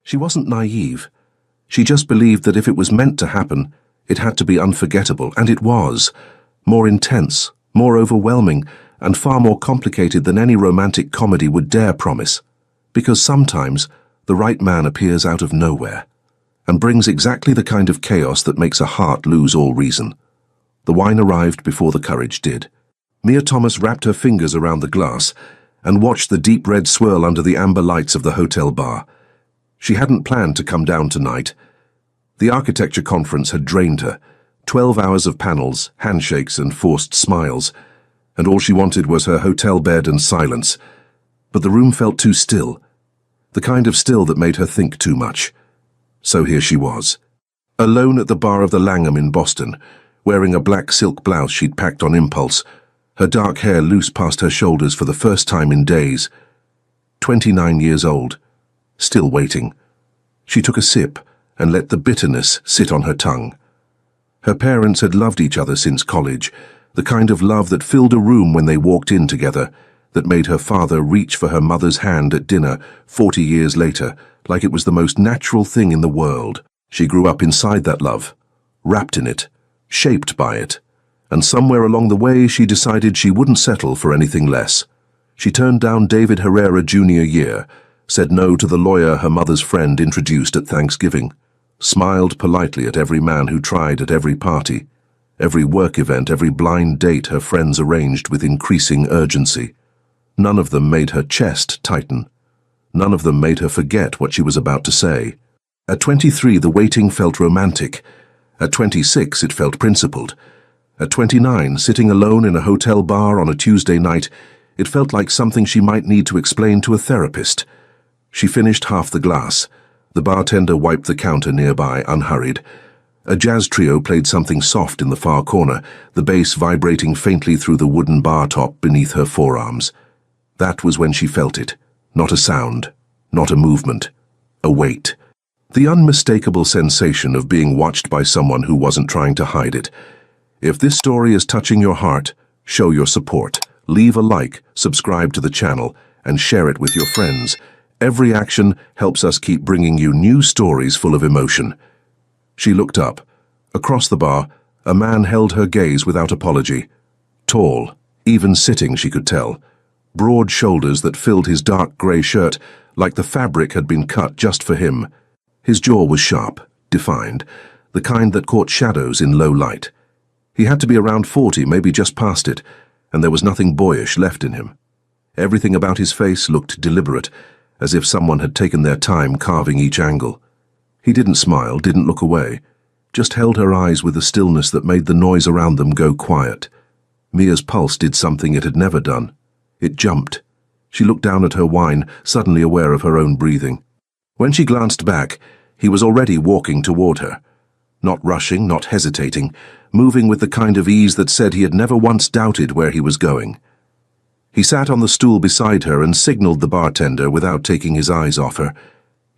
She wasn't naive. She just believed that if it was meant to happen, it had to be unforgettable, and it was. More intense, more overwhelming, and far more complicated than any romantic comedy would dare promise. Because sometimes, the right man appears out of nowhere, and brings exactly the kind of chaos that makes a heart lose all reason. The wine arrived before the courage did. Mia Thomas wrapped her fingers around the glass and watched the deep red swirl under the amber lights of the hotel bar. She hadn't planned to come down tonight. The architecture conference had drained her. 12 hours of panels, handshakes and forced smiles, and all she wanted was her hotel bed and silence. But the room felt too still, the kind of still that made her think too much. So here she was, alone at the bar of the Langham in Boston, wearing a black silk blouse she'd packed on impulse, her dark hair loose past her shoulders for the first time in days. 29 years old, still waiting. She took a sip and let the bitterness sit on her tongue. Her parents had loved each other since college, the kind of love that filled a room when they walked in together, that made her father reach for her mother's hand at dinner 40 years later, like it was the most natural thing in the world. She grew up inside that love, wrapped in it, shaped by it, and somewhere along the way she decided she wouldn't settle for anything less. She turned down David Herrera junior year, said no to the lawyer her mother's friend introduced at Thanksgiving, smiled politely at every man who tried at every party, every work event, every blind date her friends arranged with increasing urgency. None of them made her chest tighten. None of them made her forget what she was about to say. At 23, the waiting felt romantic. At 26, it felt principled. At 29, sitting alone in a hotel bar on a Tuesday night, it felt like something she might need to explain to a therapist. She finished half the glass. The bartender wiped the counter nearby, unhurried. A jazz trio played something soft in the far corner, the bass vibrating faintly through the wooden bar top beneath her forearms. That was when she felt it. Not a sound, not a movement, a weight. The unmistakable sensation of being watched by someone who wasn't trying to hide it. If this story is touching your heart, show your support. Leave a like, subscribe to the channel, and share it with your friends. Every action helps us keep bringing you new stories full of emotion. She looked up. Across the bar, a man held her gaze without apology. Tall, even sitting she could tell. Broad shoulders that filled his dark grey shirt like the fabric had been cut just for him. His jaw was sharp, defined, the kind that caught shadows in low light. He had to be around 40, maybe just past it, and there was nothing boyish left in him. Everything about his face looked deliberate, as if someone had taken their time carving each angle. He didn't smile, didn't look away, just held her eyes with a stillness that made the noise around them go quiet. Mia's pulse did something it had never done. It jumped. She looked down at her wine, suddenly aware of her own breathing. When she glanced back, he was already walking toward her. Not rushing, not hesitating, moving with the kind of ease that said he had never once doubted where he was going. He sat on the stool beside her and signaled the bartender without taking his eyes off her.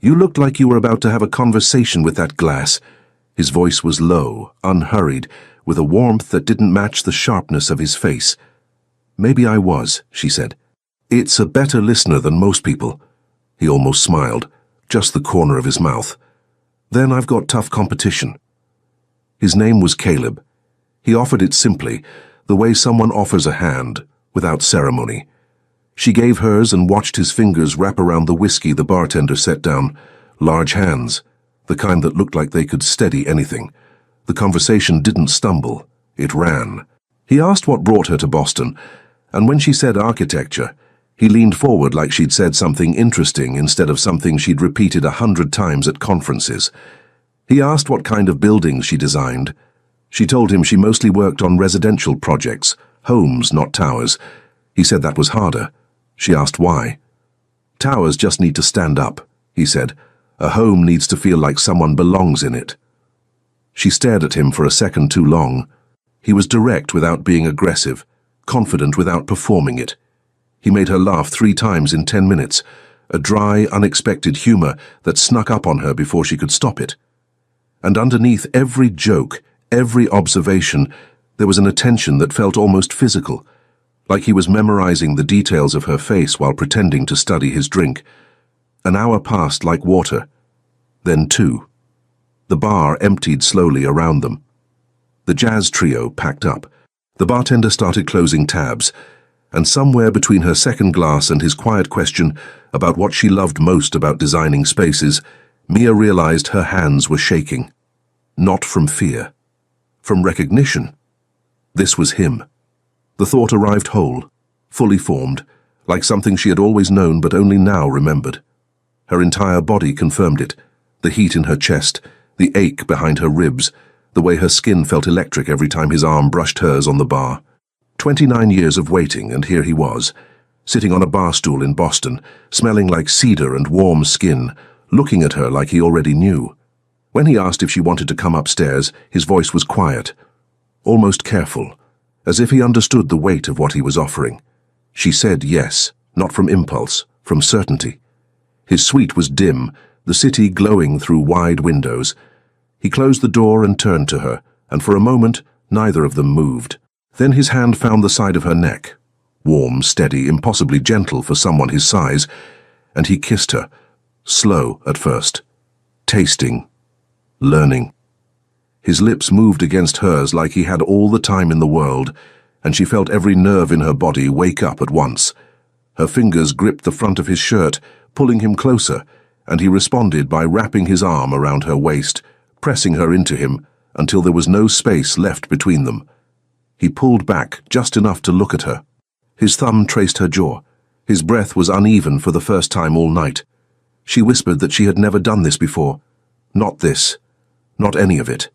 "You looked like you were about to have a conversation with that glass." His voice was low, unhurried, with a warmth that didn't match the sharpness of his face. "Maybe I was," she said. "It's a better listener than most people." He almost smiled, just the corner of his mouth. "Then I've got tough competition." His name was Caleb. He offered it simply, the way someone offers a hand, without ceremony. She gave hers and watched his fingers wrap around the whiskey the bartender set down. Large hands, the kind that looked like they could steady anything. The conversation didn't stumble, it ran. He asked what brought her to Boston, and when she said architecture, he leaned forward like she'd said something interesting instead of something she'd repeated 100 times at conferences. He asked what kind of buildings she designed. She told him she mostly worked on residential projects, homes, not towers. He said that was harder. She asked why. "Towers just need to stand up," he said. "A home needs to feel like someone belongs in it." She stared at him for a second too long. He was direct without being aggressive, confident without performing it. He made her laugh 3 times in 10 minutes, a dry, unexpected humor that snuck up on her before she could stop it. And underneath every joke, every observation, there was an attention that felt almost physical, like he was memorizing the details of her face while pretending to study his drink. An hour passed like water, then two. The bar emptied slowly around them. The jazz trio packed up. The bartender started closing tabs, and somewhere between her second glass and his quiet question about what she loved most about designing spaces, Mia realized her hands were shaking. Not from fear. From recognition. This was him. The thought arrived whole, fully formed, like something she had always known but only now remembered. Her entire body confirmed it, the heat in her chest, the ache behind her ribs, the way her skin felt electric every time his arm brushed hers on the bar. 29 years of waiting, and here he was, sitting on a bar stool in Boston, smelling like cedar and warm skin, looking at her like he already knew. When he asked if she wanted to come upstairs, his voice was quiet, almost careful, as if he understood the weight of what he was offering. She said yes, not from impulse, from certainty. His suite was dim, the city glowing through wide windows. He closed the door and turned to her, and for a moment, neither of them moved. Then his hand found the side of her neck, warm, steady, impossibly gentle for someone his size, and he kissed her, slow at first, tasting, learning. His lips moved against hers like he had all the time in the world, and she felt every nerve in her body wake up at once. Her fingers gripped the front of his shirt, pulling him closer, and he responded by wrapping his arm around her waist, pressing her into him until there was no space left between them. He pulled back just enough to look at her. His thumb traced her jaw. His breath was uneven for the first time all night. She whispered that she had never done this before. Not this. Not any of it.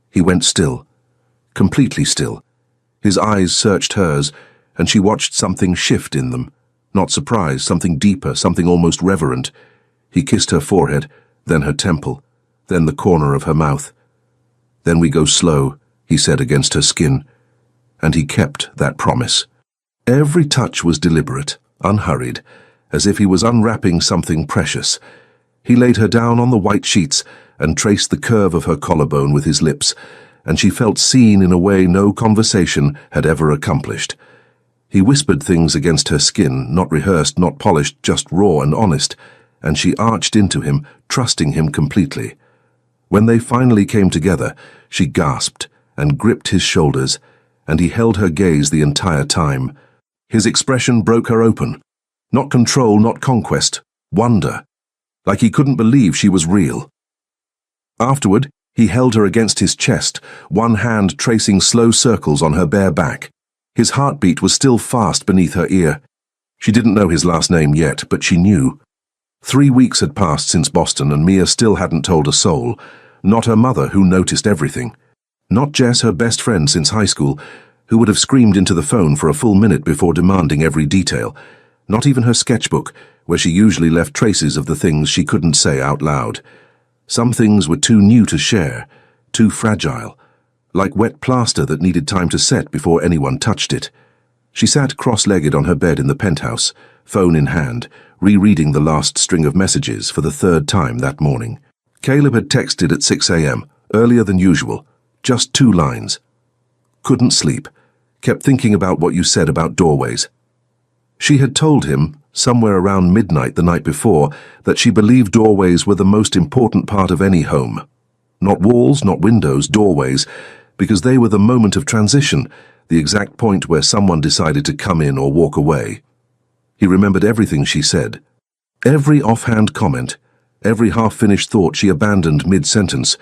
He went still. Completely still. His eyes searched hers, and she watched something shift in them. Not surprise, something deeper, something almost reverent. He kissed her forehead, then her temple, then the corner of her mouth. "Then we go slow," he said against her skin. And he kept that promise. Every touch was deliberate, unhurried, as if he was unwrapping something precious. He laid her down on the white sheets and traced the curve of her collarbone with his lips, and she felt seen in a way no conversation had ever accomplished. He whispered things against her skin, not rehearsed, not polished, just raw and honest, and she arched into him, trusting him completely. When they finally came together, she gasped and gripped his shoulders, and he held her gaze the entire time. His expression broke her open. Not control, not conquest, wonder. Like he couldn't believe she was real. Afterward, he held her against his chest, one hand tracing slow circles on her bare back. His heartbeat was still fast beneath her ear. She didn't know his last name yet, but she knew. 3 weeks had passed since Boston, and Mia still hadn't told a soul. Not her mother, who noticed everything. Not Jess, her best friend since high school, who would have screamed into the phone for a full minute before demanding every detail. Not even her sketchbook, where she usually left traces of the things she couldn't say out loud. Some things were too new to share, too fragile, like wet plaster that needed time to set before anyone touched it. She sat cross-legged on her bed in the penthouse, phone in hand, rereading the last string of messages for the third time that morning. Caleb had texted at 6 a.m., earlier than usual, just 2 lines. "Couldn't sleep. Kept thinking about what you said about doorways." She had told him, somewhere around midnight the night before, that she believed doorways were the most important part of any home. Not walls, not windows, doorways, because they were the moment of transition, the exact point where someone decided to come in or walk away. He remembered everything she said. Every offhand comment, every half-finished thought she abandoned mid-sentence.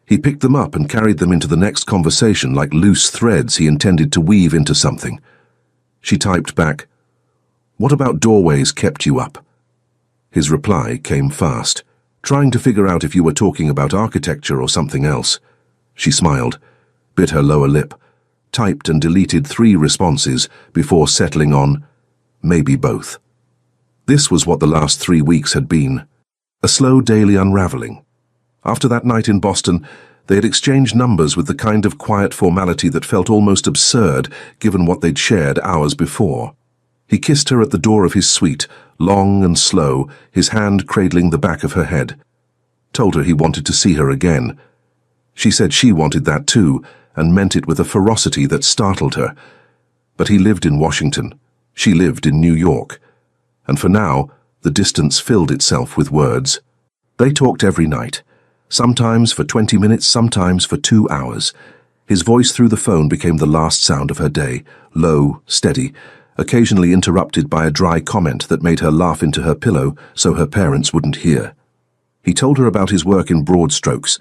He picked them up and carried them into the next conversation like loose threads he intended to weave into something. She typed back, "What about doorways kept you up?" His reply came fast, "Trying to figure out if you were talking about architecture or something else." She smiled, bit her lower lip, typed and deleted 3 responses before settling on, "Maybe both." This was what the last 3 weeks had been. A slow daily unraveling. After that night in Boston, they had exchanged numbers with the kind of quiet formality that felt almost absurd given what they'd shared hours before. He kissed her at the door of his suite, long and slow, his hand cradling the back of her head. Told her he wanted to see her again. She said she wanted that too, and meant it with a ferocity that startled her. But he lived in Washington. She lived in New York. And for now, the distance filled itself with words. They talked every night, sometimes for 20 minutes, sometimes for 2 hours. His voice through the phone became the last sound of her day, low, steady, occasionally interrupted by a dry comment that made her laugh into her pillow so her parents wouldn't hear. He told her about his work in broad strokes,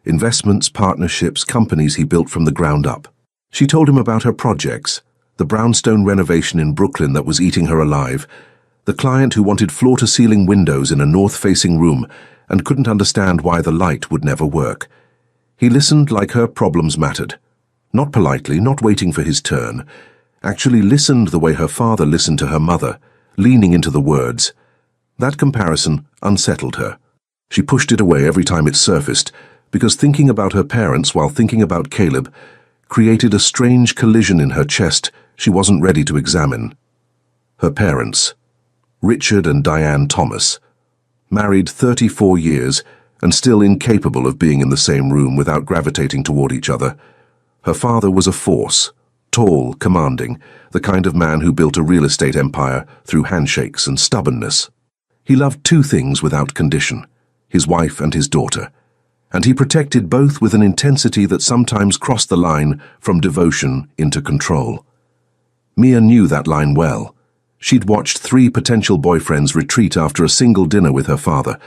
investments, partnerships, companies he built from the ground up. She told him about her projects, the brownstone renovation in Brooklyn that was eating her alive, the client who wanted floor-to-ceiling windows in a north-facing room and couldn't understand why the light would never work. He listened like her problems mattered. Not politely, not waiting for his turn. Actually listened the way her father listened to her mother, leaning into the words. That comparison unsettled her. She pushed it away every time it surfaced, because thinking about her parents while thinking about Caleb created a strange collision in her chest she wasn't ready to examine. Her parents, Richard and Diane Thomas, married 34 years and still incapable of being in the same room without gravitating toward each other. Her father was a force, tall, commanding, the kind of man who built a real estate empire through handshakes and stubbornness. He loved two things without condition, his wife and his daughter, and he protected both with an intensity that sometimes crossed the line from devotion into control. Mia knew that line well. She'd watched 3 potential boyfriends retreat after a single dinner with her father,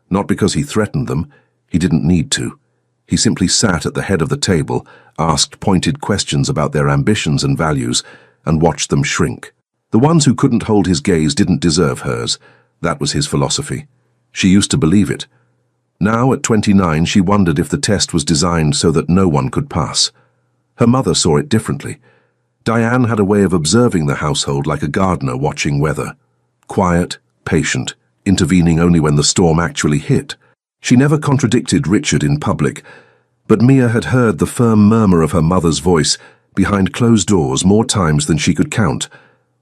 not because he threatened them, he didn't need to. He simply sat at the head of the table, asked pointed questions about their ambitions and values, and watched them shrink. The ones who couldn't hold his gaze didn't deserve hers. That was his philosophy. She used to believe it. Now, at 29, she wondered if the test was designed so that no one could pass. Her mother saw it differently. Diane had a way of observing the household like a gardener watching weather. Quiet, patient, intervening only when the storm actually hit. She never contradicted Richard in public, but Mia had heard the firm murmur of her mother's voice behind closed doors more times than she could count,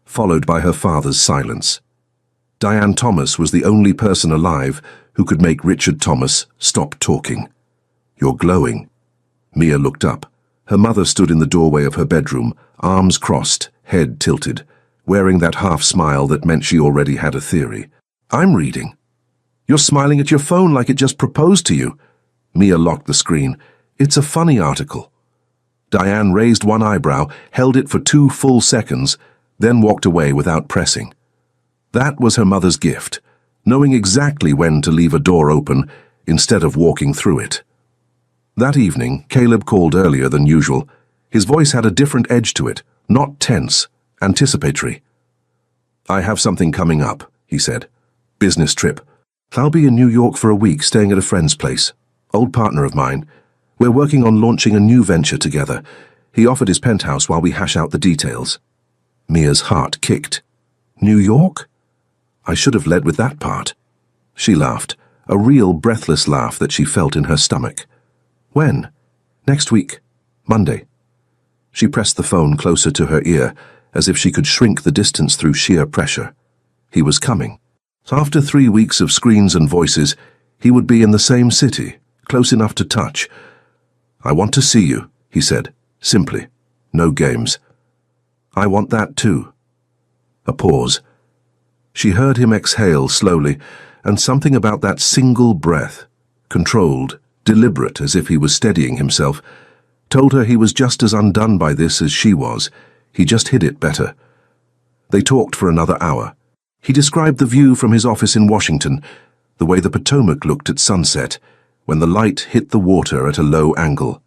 followed by her father's silence. Diane Thomas was the only person alive who could make Richard Thomas stop talking. "You're glowing." Mia looked up. Her mother stood in the doorway of her bedroom, arms crossed, head tilted, wearing that half-smile that meant she already had a theory. "I'm reading." "You're smiling at your phone like it just proposed to you." Mia locked the screen. "It's a funny article." Diane raised one eyebrow, held it for 2 full seconds, then walked away without pressing. That was her mother's gift, knowing exactly when to leave a door open instead of walking through it. That evening, Caleb called earlier than usual. His voice had a different edge to it, not tense, anticipatory. "I have something coming up," he said. "Business trip. I'll be in New York for a week staying at a friend's place. Old partner of mine. We're working on launching a new venture together. He offered his penthouse while we hash out the details." Mia's heart kicked. "New York?" I should have led with that part. She laughed, a real breathless laugh that she felt in her stomach. "When?" "Next week. Monday." She pressed the phone closer to her ear, as if she could shrink the distance through sheer pressure. He was coming. After 3 weeks of screens and voices, he would be in the same city, close enough to touch. "I want to see you," he said, simply. No games. "I want that too." A pause. She heard him exhale slowly, and something about that single breath, controlled, deliberate as if he was steadying himself, told her he was just as undone by this as she was. He just hid it better. They talked for another hour. He described the view from his office in Washington, the way the Potomac looked at sunset, when the light hit the water at a low angle.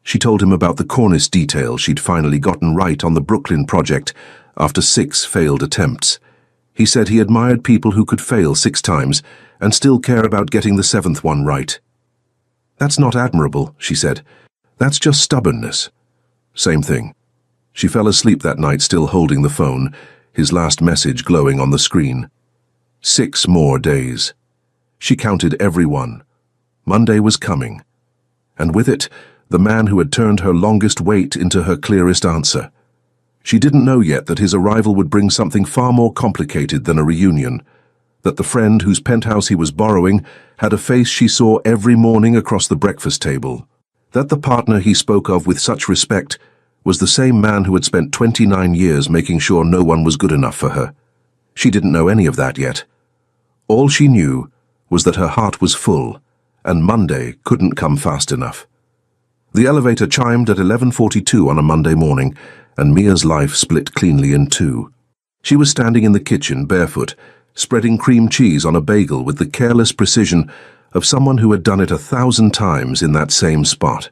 She told him about the cornice detail she'd finally gotten right on the Brooklyn project after 6 failed attempts. He said he admired people who could fail 6 times and still care about getting the 7th one right. "That's not admirable," she said. "That's just stubbornness." Same thing. She fell asleep that night still holding the phone, his last message glowing on the screen. 6 more days. She counted every one. Monday was coming. And with it, the man who had turned her longest wait into her clearest answer. She didn't know yet that his arrival would bring something far more complicated than a reunion, that the friend whose penthouse he was borrowing had a face she saw every morning across the breakfast table, that the partner he spoke of with such respect was the same man who had spent 29 years making sure no one was good enough for her. She didn't know any of that yet. All she knew was that her heart was full, and Monday couldn't come fast enough. The elevator chimed at 11:42 on a Monday morning, and Mia's life split cleanly in two. She was standing in the kitchen, barefoot, spreading cream cheese on a bagel with the careless precision of someone who had done it 1,000 times in that same spot.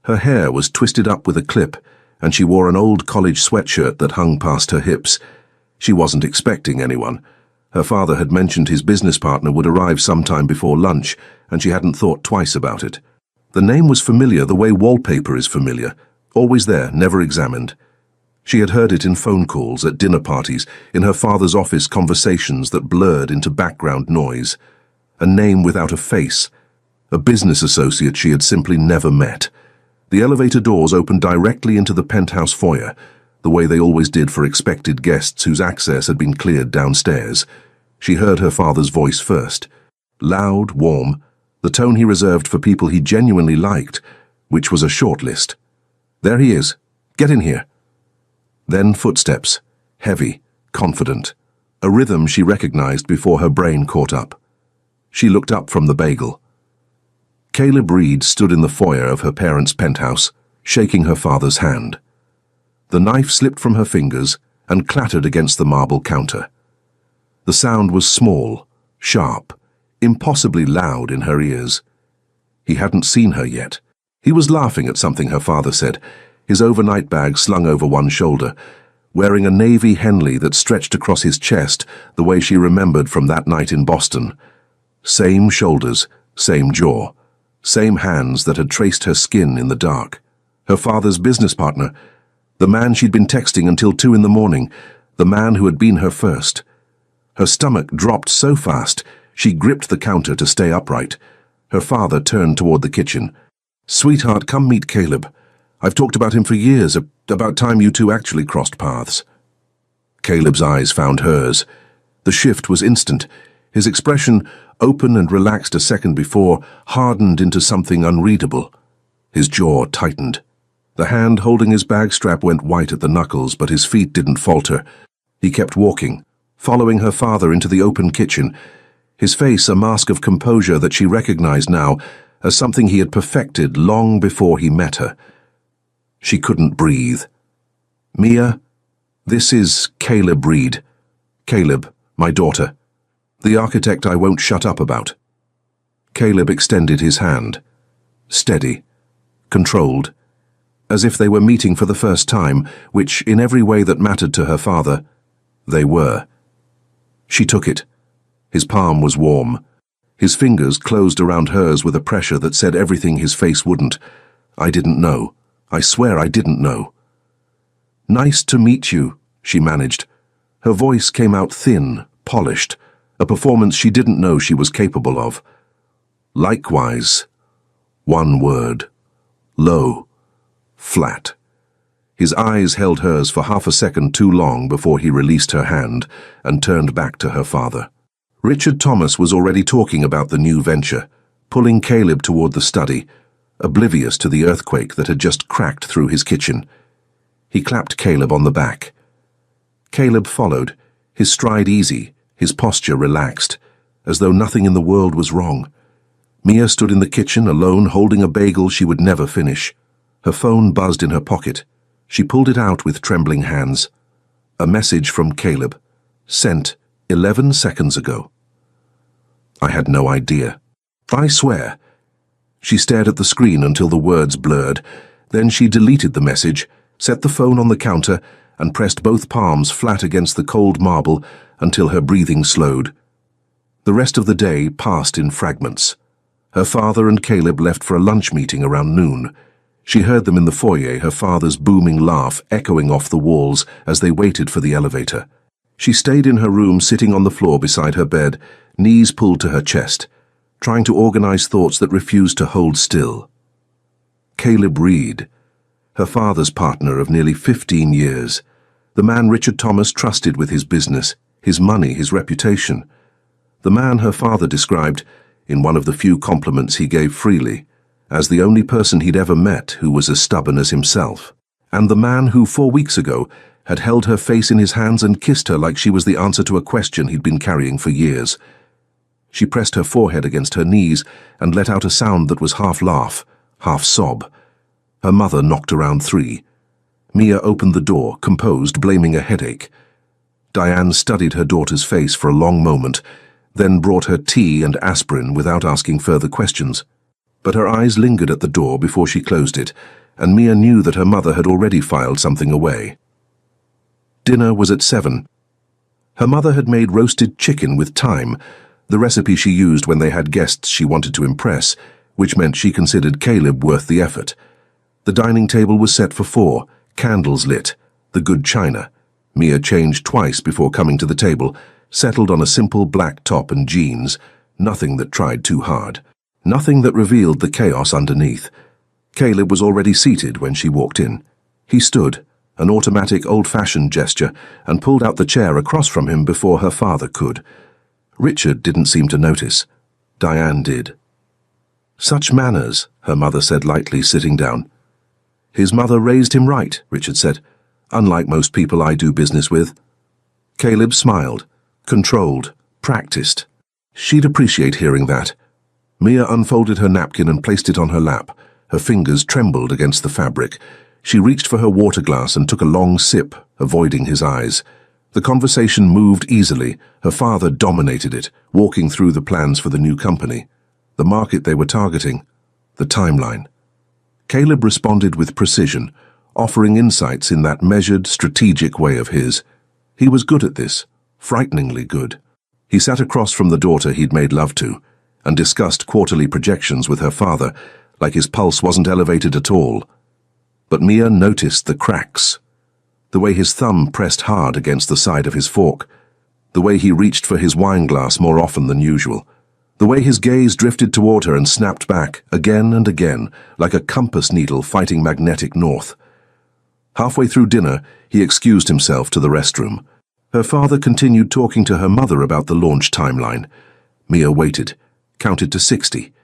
Her hair was twisted up with a clip, and she wore an old college sweatshirt that hung past her hips. She wasn't expecting anyone. Her father had mentioned his business partner would arrive sometime before lunch, and she hadn't thought twice about it. The name was familiar the way wallpaper is familiar, always there, never examined. She had heard it in phone calls, at dinner parties, in her father's office conversations that blurred into background noise. A name without a face, a business associate she had simply never met. The elevator doors opened directly into the penthouse foyer, the way they always did for expected guests whose access had been cleared downstairs. She heard her father's voice first. Loud, warm, the tone he reserved for people he genuinely liked, which was a short list. "There he is. Get in here." Then footsteps, heavy, confident, a rhythm she recognized before her brain caught up. She looked up from the bagel. Caleb Reed stood in the foyer of her parents' penthouse, shaking her father's hand. The knife slipped from her fingers and clattered against the marble counter. The sound was small, sharp, impossibly loud in her ears. He hadn't seen her yet. He was laughing at something her father said, his overnight bag slung over one shoulder, wearing a navy Henley that stretched across his chest the way she remembered from that night in Boston. Same shoulders, same jaw, same hands that had traced her skin in the dark. Her father's business partner, the man she'd been texting until 2 in the morning, the man who had been her first. Her stomach dropped so fast, she gripped the counter to stay upright. Her father turned toward the kitchen. "Sweetheart, come meet Caleb. I've talked about him for years, about time you two actually crossed paths." Caleb's eyes found hers. The shift was instant. His expression, open and relaxed a second before, hardened into something unreadable. His jaw tightened. The hand holding his bag strap went white at the knuckles, but his feet didn't falter. He kept walking, following her father into the open kitchen, his face a mask of composure that she recognized now as something he had perfected long before he met her. She couldn't breathe. "Mia, this is Caleb Reed. Caleb, my daughter. The architect I won't shut up about." Caleb extended his hand. Steady, controlled, as if they were meeting for the first time, which, in every way that mattered to her father, they were. She took it. His palm was warm. His fingers closed around hers with a pressure that said everything his face wouldn't. "I didn't know. I swear I didn't know." "Nice to meet you," she managed. Her voice came out thin, polished, a performance she didn't know she was capable of. "Likewise." One word. Low. Flat. His eyes held hers for half a second too long before he released her hand and turned back to her father. Richard Thomas was already talking about the new venture, pulling Caleb toward the study, oblivious to the earthquake that had just cracked through his kitchen. He clapped Caleb on the back. Caleb followed, his stride easy, his posture relaxed, as though nothing in the world was wrong. Mia stood in the kitchen alone, holding a bagel she would never finish. Her phone buzzed in her pocket. She pulled it out with trembling hands. A message from Caleb, sent 11 seconds ago. I had no idea. I swear. She stared at the screen until the words blurred. Then she deleted the message, set the phone on the counter, and pressed both palms flat against the cold marble until her breathing slowed. The rest of the day passed in fragments. Her father and Caleb left for a lunch meeting around noon. She heard them in the foyer, her father's booming laugh echoing off the walls as they waited for the elevator. She stayed in her room, sitting on the floor beside her bed, knees pulled to her chest, trying to organize thoughts that refused to hold still. Caleb Reed, her father's partner of nearly 15 years, the man Richard Thomas trusted with his business, his money, his reputation. The man her father described, in one of the few compliments he gave freely, as the only person he'd ever met who was as stubborn as himself. And the man who 4 weeks ago had held her face in his hands and kissed her like she was the answer to a question he'd been carrying for years. She pressed her forehead against her knees and let out a sound that was half laugh, half sob. Her mother knocked around 3. Mia opened the door, composed, blaming a headache. Diane studied her daughter's face for a long moment, then brought her tea and aspirin without asking further questions. But her eyes lingered at the door before she closed it, and Mia knew that her mother had already filed something away. Dinner was at 7. Her mother had made roasted chicken with thyme, the recipe she used when they had guests she wanted to impress, which meant she considered Caleb worth the effort. The dining table was set for 4, candles lit, the good china. Mia changed twice before coming to the table, settled on a simple black top and jeans, nothing that tried too hard, nothing that revealed the chaos underneath. Caleb was already seated when she walked in. He stood, an automatic old-fashioned gesture, and pulled out the chair across from him before her father could. Richard didn't seem to notice. Diane did. "Such manners," her mother said lightly, sitting down. "His mother raised him right," Richard said, "unlike most people I do business with." Caleb smiled, controlled, practiced. She'd appreciate hearing that. Mia unfolded her napkin and placed it on her lap. Her fingers trembled against the fabric. She reached for her water glass and took a long sip, avoiding his eyes. The conversation moved easily. Her father dominated it, walking through the plans for the new company, the market they were targeting, the timeline. Caleb responded with precision, offering insights in that measured, strategic way of his. He was good at this, frighteningly good. He sat across from the daughter he'd made love to, and discussed quarterly projections with her father, like his pulse wasn't elevated at all. But Mia noticed the cracks. The way his thumb pressed hard against the side of his fork, the way he reached for his wine glass more often than usual, the way his gaze drifted toward her and snapped back, again and again, like a compass needle fighting magnetic north. Halfway through dinner, he excused himself to the restroom. Her father continued talking to her mother about the launch timeline. Mia waited, counted to 60,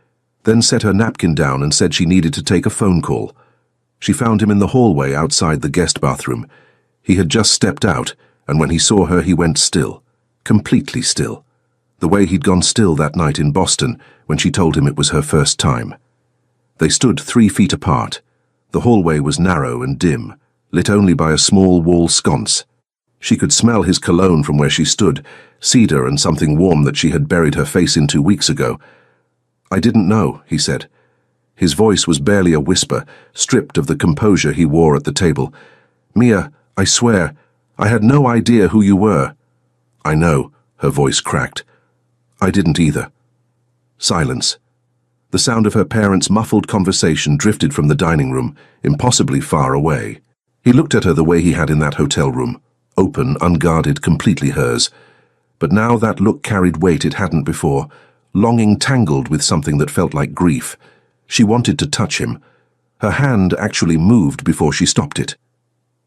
then set her napkin down and said she needed to take a phone call. She found him in the hallway outside the guest bathroom. He had just stepped out, and when he saw her he went still, completely still, the way he'd gone still that night in Boston when she told him it was her first time. They stood 3 feet apart. The hallway was narrow and dim, lit only by a small wall sconce. She could smell his cologne from where she stood, cedar and something warm that she had buried her face in 2 weeks ago. "I didn't know," he said. His voice was barely a whisper, stripped of the composure he wore at the table. "Mia, I swear, I had no idea who you were." "I know," her voice cracked. "I didn't either." Silence. The sound of her parents' muffled conversation drifted from the dining room, impossibly far away. He looked at her the way he had in that hotel room, open, unguarded, completely hers. But now that look carried weight it hadn't before, longing tangled with something that felt like grief. She wanted to touch him. Her hand actually moved before she stopped it.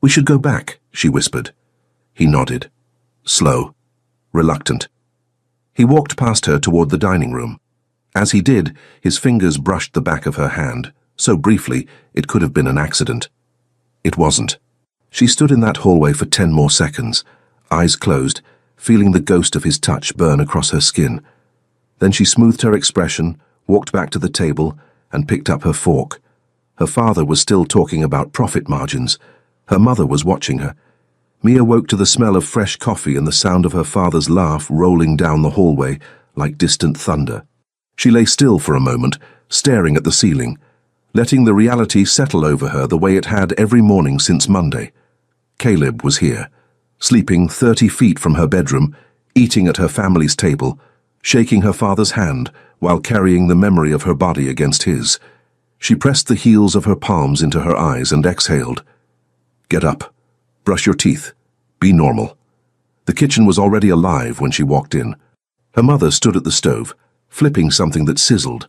"We should go back," she whispered. He nodded. Slow. Reluctant. He walked past her toward the dining room. As he did, his fingers brushed the back of her hand, so briefly it could have been an accident. It wasn't. She stood in that hallway for 10 more seconds, eyes closed, feeling the ghost of his touch burn across her skin. Then she smoothed her expression, walked back to the table, and picked up her fork. Her father was still talking about profit margins. Her mother was watching her. Mia woke to the smell of fresh coffee and the sound of her father's laugh rolling down the hallway like distant thunder. She lay still for a moment, staring at the ceiling, letting the reality settle over her the way it had every morning since Monday. Caleb was here, sleeping 30 feet from her bedroom, eating at her family's table, shaking her father's hand while carrying the memory of her body against his. She pressed the heels of her palms into her eyes and exhaled. "Get up. Brush your teeth. Be normal." The kitchen was already alive when she walked in. Her mother stood at the stove, flipping something that sizzled.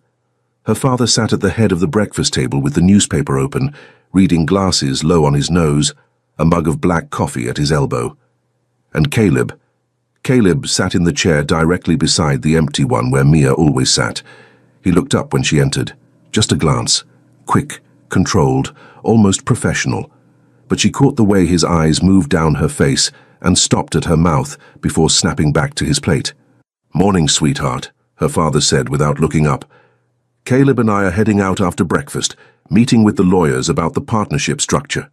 Her father sat at the head of the breakfast table with the newspaper open, reading glasses low on his nose, a mug of black coffee at his elbow. And Caleb sat in the chair directly beside the empty one where Mia always sat. He looked up when she entered. Just a glance. Quick, controlled, almost professional. But she caught the way his eyes moved down her face and stopped at her mouth before snapping back to his plate. "Morning, sweetheart," her father said without looking up. "Caleb and I are heading out after breakfast, meeting with the lawyers about the partnership structure."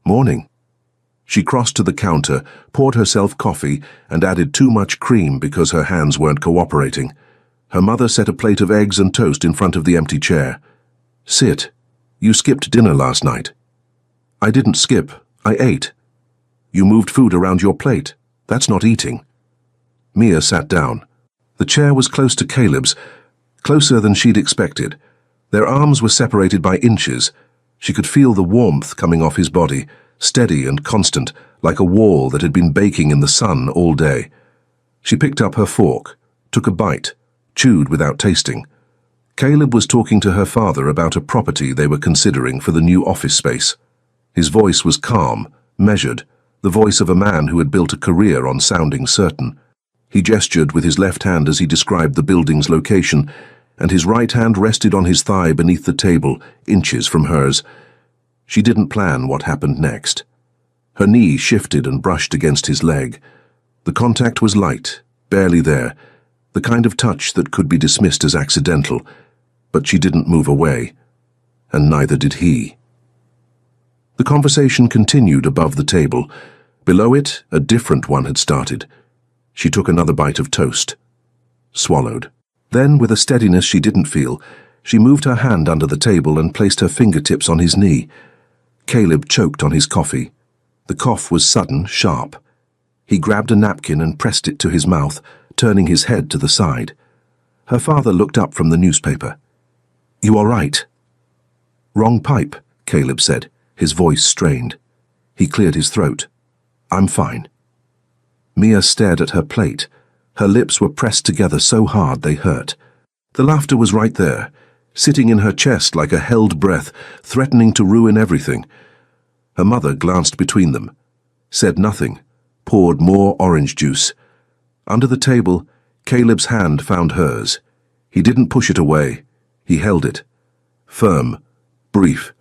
"Morning." She crossed to the counter, poured herself coffee, and added too much cream because her hands weren't cooperating. Her mother set a plate of eggs and toast in front of the empty chair. "Sit. You skipped dinner last night." "I didn't skip. I ate." "You moved food around your plate. That's not eating." Mia sat down. The chair was close to Caleb's, closer than she'd expected. Their arms were separated by inches. She could feel the warmth coming off his body, steady and constant, like a wall that had been baking in the sun all day. She picked up her fork, took a bite, chewed without tasting. Caleb was talking to her father about a property they were considering for the new office space. His voice was calm, measured, the voice of a man who had built a career on sounding certain. He gestured with his left hand as he described the building's location, and his right hand rested on his thigh beneath the table, inches from hers. She didn't plan what happened next. Her knee shifted and brushed against his leg. The contact was light, barely there, the kind of touch that could be dismissed as accidental, but she didn't move away, and neither did he. The conversation continued above the table. Below it, a different one had started. She took another bite of toast. Swallowed. Then, with a steadiness she didn't feel, she moved her hand under the table and placed her fingertips on his knee. Caleb choked on his coffee. The cough was sudden, sharp. He grabbed a napkin and pressed it to his mouth, turning his head to the side. Her father looked up from the newspaper. "You all right?" "Wrong pipe," Caleb said, his voice strained. He cleared his throat. "I'm fine." Mia stared at her plate. Her lips were pressed together so hard they hurt. The laughter was right there, sitting in her chest like a held breath, threatening to ruin everything. Her mother glanced between them, said nothing, poured more orange juice. Under the table, Caleb's hand found hers. He didn't push it away. He held it. Firm, brief,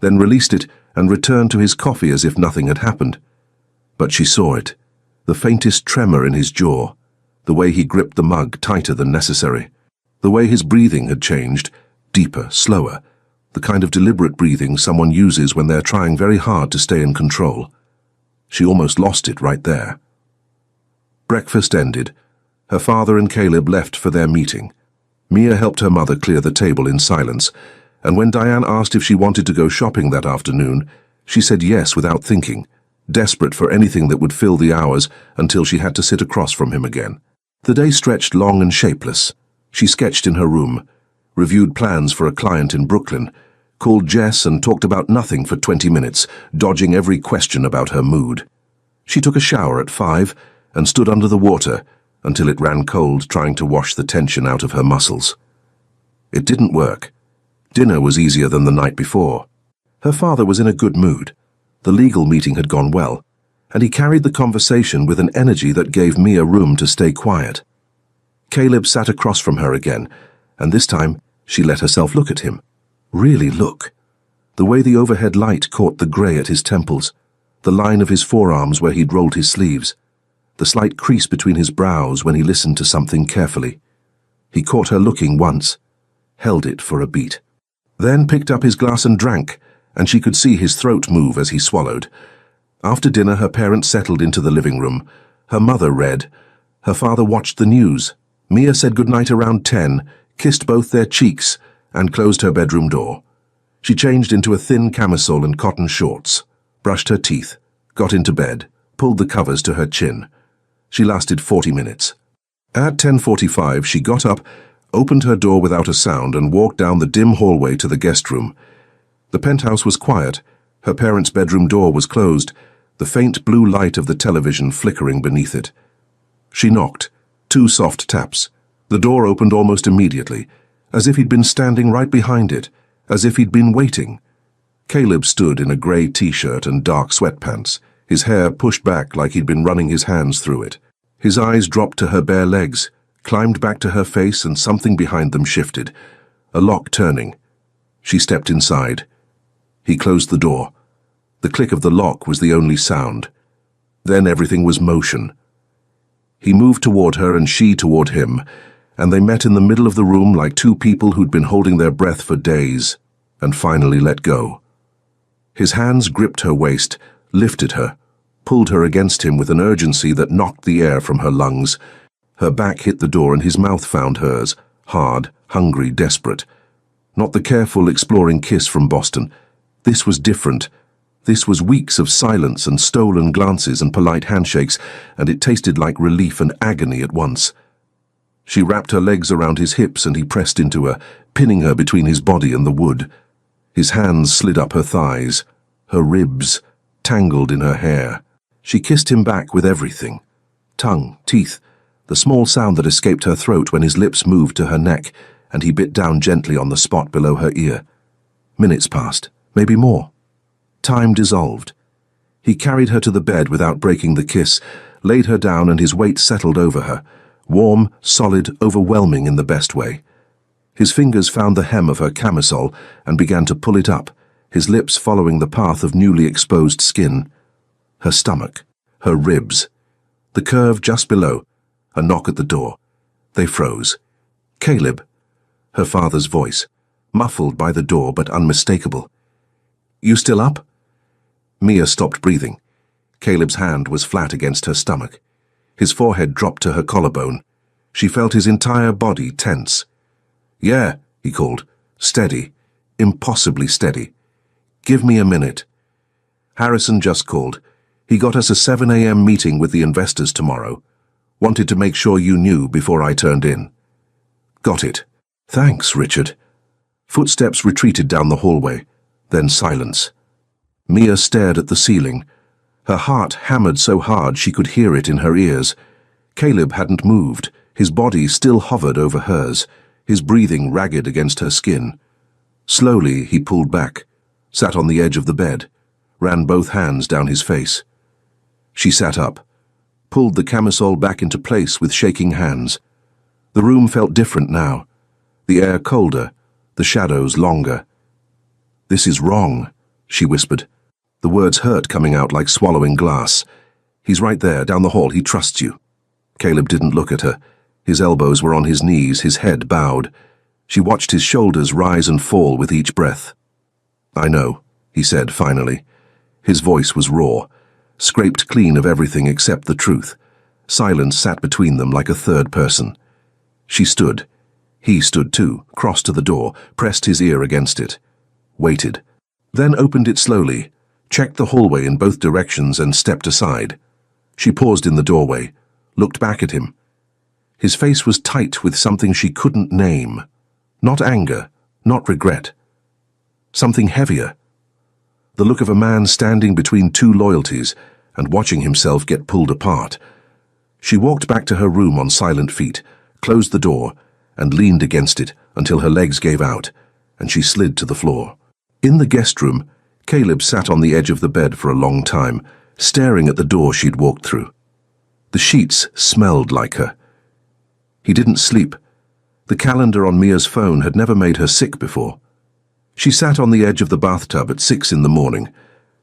then released it and returned to his coffee as if nothing had happened. But she saw it, the faintest tremor in his jaw, the way he gripped the mug tighter than necessary, the way his breathing had changed, deeper, slower, the kind of deliberate breathing someone uses when they're trying very hard to stay in control. She almost lost it right there. Breakfast ended. Her father and Caleb left for their meeting. Mia helped her mother clear the table in silence, and when Diane asked if she wanted to go shopping that afternoon, she said yes without thinking, desperate for anything that would fill the hours until she had to sit across from him again. The day stretched long and shapeless. She sketched in her room, reviewed plans for a client in Brooklyn, called Jess and talked about nothing for 20 minutes, dodging every question about her mood. She took a shower at 5 and stood under the water until it ran cold, trying to wash the tension out of her muscles. It didn't work. Dinner was easier than the night before. Her father was in a good mood. The legal meeting had gone well, and he carried the conversation with an energy that gave Mia room to stay quiet. Caleb sat across from her again, and this time she let herself look at him. Really look. The way the overhead light caught the grey at his temples, the line of his forearms where he'd rolled his sleeves, the slight crease between his brows when he listened to something carefully. He caught her looking once, held it for a beat, then picked up his glass and drank, and she could see his throat move as he swallowed. After dinner, her parents settled into the living room. Her mother read. Her father watched the news. Mia said goodnight around 10, kissed both their cheeks, and closed her bedroom door. She changed into a thin camisole and cotton shorts, brushed her teeth, got into bed, pulled the covers to her chin. She lasted 40 minutes. At 10:45, she got up, opened her door without a sound, and walked down the dim hallway to the guest room. The penthouse was quiet. Her parents' bedroom door was closed, the faint blue light of the television flickering beneath it. She knocked. 2 soft taps. The door opened almost immediately, as if he'd been standing right behind it, as if he'd been waiting. Caleb stood in a grey t-shirt and dark sweatpants, his hair pushed back like he'd been running his hands through it. His eyes dropped to her bare legs, climbed back to her face, and something behind them shifted, a lock turning. She stepped inside. He closed the door. The click of the lock was the only sound. Then everything was motion. He moved toward her and she toward him, and they met in the middle of the room like two people who'd been holding their breath for days, and finally let go. His hands gripped her waist, lifted her, pulled her against him with an urgency that knocked the air from her lungs. Her back hit the door and his mouth found hers, hard, hungry, desperate. Not the careful, exploring kiss from Boston. This was different. This was weeks of silence and stolen glances and polite handshakes, and it tasted like relief and agony at once. She wrapped her legs around his hips and he pressed into her, pinning her between his body and the wood. His hands slid up her thighs, her ribs, tangled in her hair. She kissed him back with everything. Tongue, teeth, the small sound that escaped her throat when his lips moved to her neck, and he bit down gently on the spot below her ear. Minutes passed, maybe more. Time dissolved. He carried her to the bed without breaking the kiss, laid her down and his weight settled over her, warm, solid, overwhelming in the best way. His fingers found the hem of her camisole and began to pull it up, his lips following the path of newly exposed skin. Her stomach, her ribs, the curve just below, a knock at the door. They froze. Caleb, her father's voice, muffled by the door but unmistakable. "You still up?" Mia stopped breathing. Caleb's hand was flat against her stomach. His forehead dropped to her collarbone. She felt his entire body tense. "Yeah," he called, steady, impossibly steady. "Give me a minute." "Harrison just called. He got us a 7 a.m. meeting with the investors tomorrow. Wanted to make sure you knew before I turned in." "Got it. Thanks, Richard." Footsteps retreated down the hallway, then silence. Mia stared at the ceiling. Her heart hammered so hard she could hear it in her ears. Caleb hadn't moved. His body still hovered over hers, his breathing ragged against her skin. Slowly he pulled back, sat on the edge of the bed, ran both hands down his face. She sat up, pulled the camisole back into place with shaking hands. The room felt different now, the air colder, the shadows longer. "This is wrong," she whispered. The words hurt coming out like swallowing glass. "He's right there, down the hall. He trusts you." Caleb didn't look at her. His elbows were on his knees, his head bowed. She watched his shoulders rise and fall with each breath. "I know," he said finally. His voice was raw, scraped clean of everything except the truth. Silence sat between them like a third person. She stood. He stood too, crossed to the door, pressed his ear against it. Waited. Then opened it slowly, checked the hallway in both directions and stepped aside. She paused in the doorway, looked back at him. His face was tight with something she couldn't name. Not anger, not regret. Something heavier. The look of a man standing between two loyalties and watching himself get pulled apart. She walked back to her room on silent feet, closed the door, and leaned against it until her legs gave out, and she slid to the floor. In the guest room, Caleb sat on the edge of the bed for a long time, staring at the door she'd walked through. The sheets smelled like her. He didn't sleep. The calendar on Mia's phone had never made her sick before. She sat on the edge of the bathtub at 6 in the morning,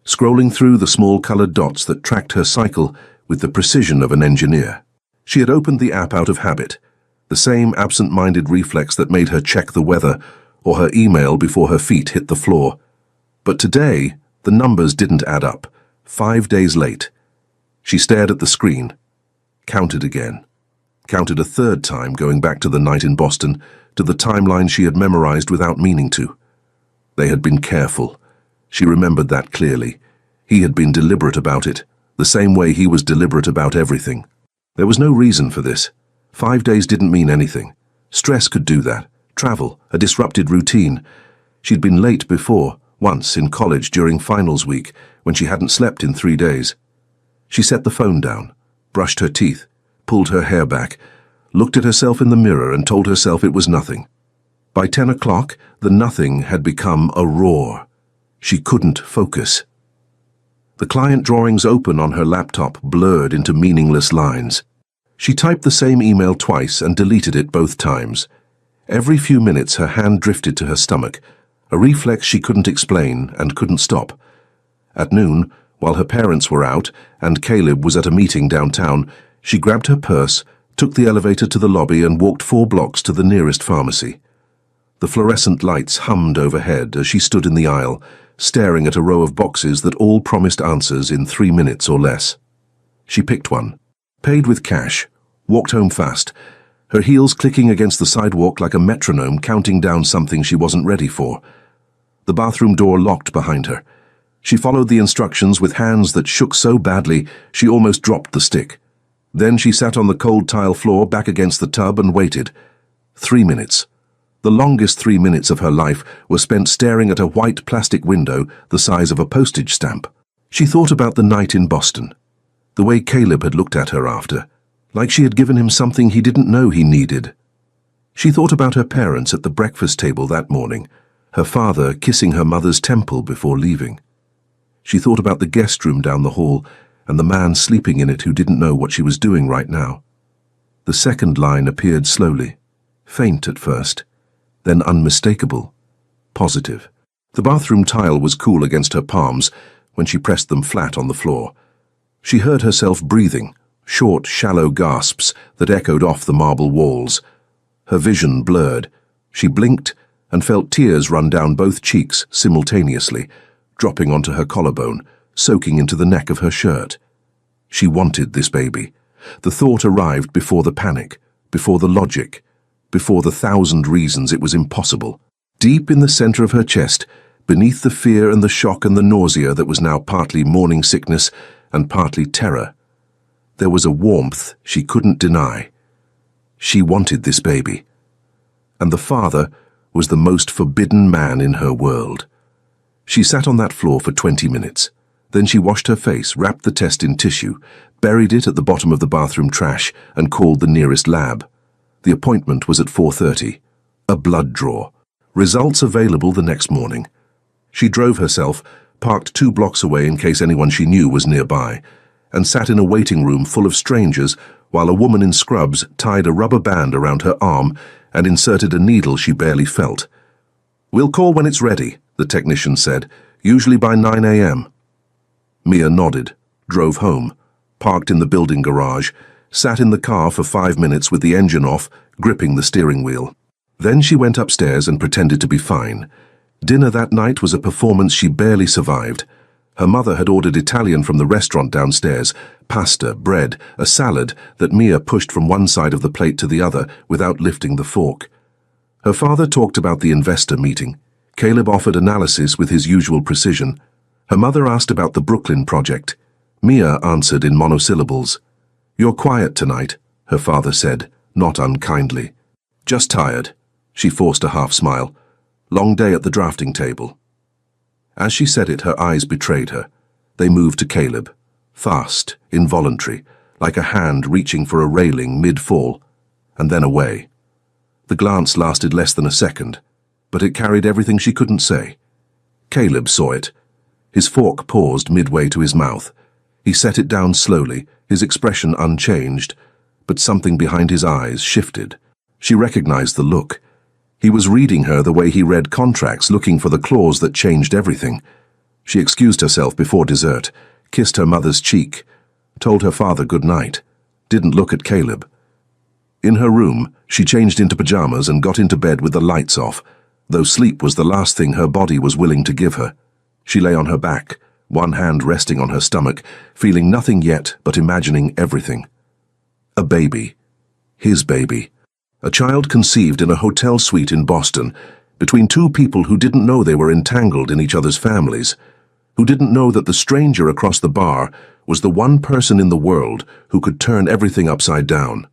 scrolling through the small colored dots that tracked her cycle with the precision of an engineer. She had opened the app out of habit, the same absent-minded reflex that made her check the weather or her email before her feet hit the floor. But today, the numbers didn't add up. 5 days late. She stared at the screen, counted again. Counted a third time going back to the night in Boston, to the timeline she had memorized without meaning to. They had been careful. She remembered that clearly. He had been deliberate about it, the same way he was deliberate about everything. There was no reason for this. 5 days didn't mean anything. Stress could do that. Travel, a disrupted routine. She'd been late before, once in college during finals week, when she hadn't slept in 3 days. She set the phone down, brushed her teeth, pulled her hair back, looked at herself in the mirror and told herself it was nothing. By 10 o'clock, the nothing had become a roar. She couldn't focus. The client drawings open on her laptop blurred into meaningless lines. She typed the same email twice and deleted it both times. Every few minutes her hand drifted to her stomach, a reflex she couldn't explain and couldn't stop. At noon, while her parents were out and Caleb was at a meeting downtown, she grabbed her purse, took the elevator to the lobby and walked 4 blocks to the nearest pharmacy. The fluorescent lights hummed overhead as she stood in the aisle, staring at a row of boxes that all promised answers in 3 minutes or less. She picked one, paid with cash, walked home fast, her heels clicking against the sidewalk like a metronome counting down something she wasn't ready for. The bathroom door locked behind her. She followed the instructions with hands that shook so badly she almost dropped the stick. Then she sat on the cold tile floor back against the tub and waited. 3 minutes. The longest 3 minutes of her life were spent staring at a white plastic window the size of a postage stamp. She thought about the night in Boston, the way Caleb had looked at her after, like she had given him something he didn't know he needed. She thought about her parents at the breakfast table that morning, her father kissing her mother's temple before leaving. She thought about the guest room down the hall and the man sleeping in it who didn't know what she was doing right now. The second line appeared slowly, faint at first, then unmistakable, positive. The bathroom tile was cool against her palms when she pressed them flat on the floor. She heard herself breathing, short, shallow gasps that echoed off the marble walls. Her vision blurred. She blinked and felt tears run down both cheeks simultaneously, dropping onto her collarbone, soaking into the neck of her shirt. She wanted this baby. The thought arrived before the panic, before the logic, before the 1,000 reasons it was impossible. Deep in the center of her chest, beneath the fear and the shock and the nausea that was now partly morning sickness and partly terror, there was a warmth she couldn't deny. She wanted this baby. And the father was the most forbidden man in her world. She sat on that floor for 20 minutes. Then she washed her face, wrapped the test in tissue, buried it at the bottom of the bathroom trash, and called the nearest lab. The appointment was at 4:30. A blood draw. Results available the next morning. She drove herself, parked 2 blocks away in case anyone she knew was nearby, and sat in a waiting room full of strangers while a woman in scrubs tied a rubber band around her arm and inserted a needle she barely felt. "We'll call when it's ready," the technician said, "usually by 9 a.m. Mia nodded, drove home, parked in the building garage, sat in the car for 5 minutes with the engine off, gripping the steering wheel. Then she went upstairs and pretended to be fine. Dinner that night was a performance she barely survived. Her mother had ordered Italian from the restaurant downstairs, pasta, bread, a salad that Mia pushed from one side of the plate to the other without lifting the fork. Her father talked about the investor meeting. Caleb offered analysis with his usual precision. Her mother asked about the Brooklyn project. Mia answered in monosyllables. "You're quiet tonight," her father said, not unkindly. "Just tired." She forced a half smile. "Long day at the drafting table." As she said it, her eyes betrayed her. They moved to Caleb, fast, involuntary, like a hand reaching for a railing mid-fall, and then away. The glance lasted less than a second, but it carried everything she couldn't say. Caleb saw it. His fork paused midway to his mouth. He set it down slowly, his expression unchanged, but something behind his eyes shifted. She recognized the look. He was reading her the way he read contracts, looking for the clause that changed everything. She excused herself before dessert, kissed her mother's cheek, told her father good night, didn't look at Caleb. In her room, she changed into pajamas and got into bed with the lights off, though sleep was the last thing her body was willing to give her. She lay on her back, one hand resting on her stomach, feeling nothing yet but imagining everything. A baby. His baby. A child conceived in a hotel suite in Boston, between 2 people who didn't know they were entangled in each other's families, who didn't know that the stranger across the bar was the one person in the world who could turn everything upside down.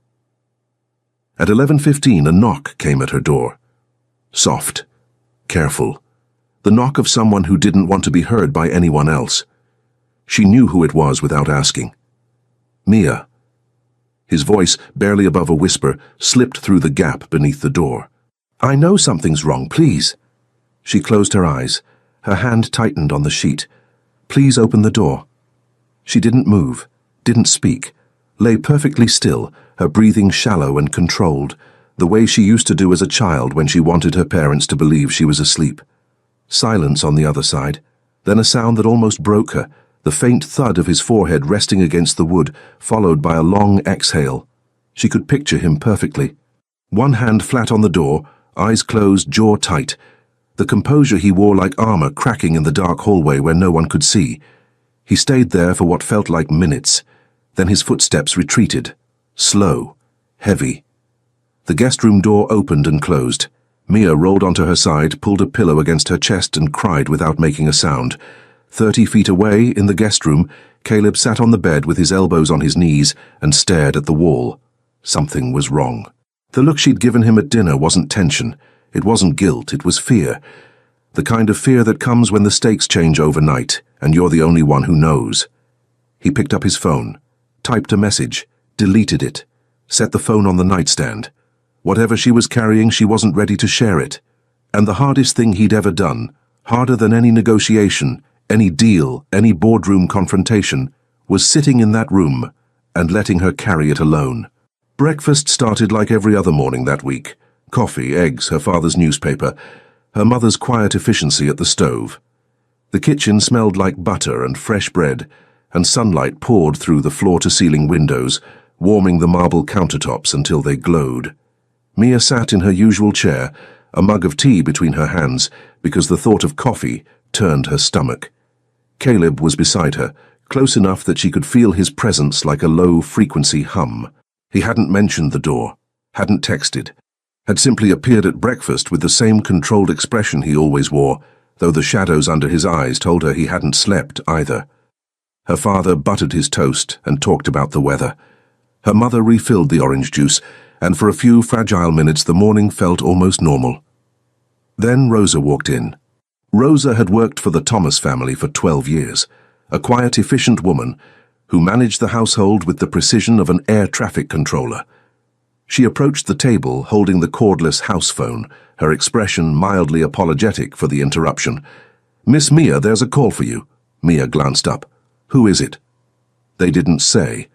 At 11:15, a knock came at her door. Soft, careful, the knock of someone who didn't want to be heard by anyone else. She knew who it was without asking. Mia. His voice, barely above a whisper, slipped through the gap beneath the door. "I know something's wrong, please." She closed her eyes. Her hand tightened on the sheet. "Please open the door." She didn't move, didn't speak, lay perfectly still, her breathing shallow and controlled, the way she used to do as a child when she wanted her parents to believe she was asleep. Silence on the other side, then a sound that almost broke her, the faint thud of his forehead resting against the wood, followed by a long exhale. She could picture him perfectly. One hand flat on the door, eyes closed, jaw tight. The composure he wore like armor cracking in the dark hallway where no one could see. He stayed there for what felt like minutes. Then his footsteps retreated. Slow. Heavy. The guest room door opened and closed. Mia rolled onto her side, pulled a pillow against her chest and cried without making a sound. 30 feet away, in the guest room, Caleb sat on the bed with his elbows on his knees and stared at the wall. Something was wrong. The look she'd given him at dinner wasn't tension. It wasn't guilt, it was fear. The kind of fear that comes when the stakes change overnight, and you're the only one who knows. He picked up his phone, typed a message, deleted it, set the phone on the nightstand. Whatever she was carrying, she wasn't ready to share it. And the hardest thing he'd ever done, harder than any negotiation, any deal, any boardroom confrontation, was sitting in that room and letting her carry it alone. Breakfast started like every other morning that week. Coffee, eggs, her father's newspaper, her mother's quiet efficiency at the stove. The kitchen smelled like butter and fresh bread, and sunlight poured through the floor-to-ceiling windows, warming the marble countertops until they glowed. Mia sat in her usual chair, a mug of tea between her hands, because the thought of coffee turned her stomach. Caleb was beside her, close enough that she could feel his presence like a low-frequency hum. He hadn't mentioned the door, hadn't texted, had simply appeared at breakfast with the same controlled expression he always wore, though the shadows under his eyes told her he hadn't slept either. Her father buttered his toast and talked about the weather. Her mother refilled the orange juice, and for a few fragile minutes the morning felt almost normal. Then Rosa walked in. Rosa had worked for the Thomas family for 12 years, a quiet, efficient woman who managed the household with the precision of an air traffic controller. She approached the table holding the cordless house phone, her expression mildly apologetic for the interruption. "Miss Mia, there's a call for you." Mia glanced up. "Who is it?" They didn't say.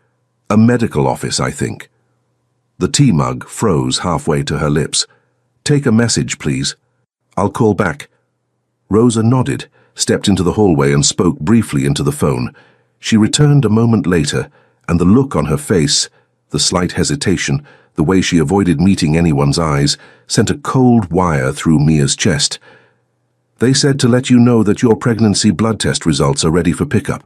"A medical office, I think." The tea mug froze halfway to her lips. "Take a message, please." "I'll call back." Rosa nodded, stepped into the hallway and spoke briefly into the phone. She returned a moment later, and the look on her face, the slight hesitation, the way she avoided meeting anyone's eyes, sent a cold wire through Mia's chest. "They said to let you know that your pregnancy blood test results are ready for pickup."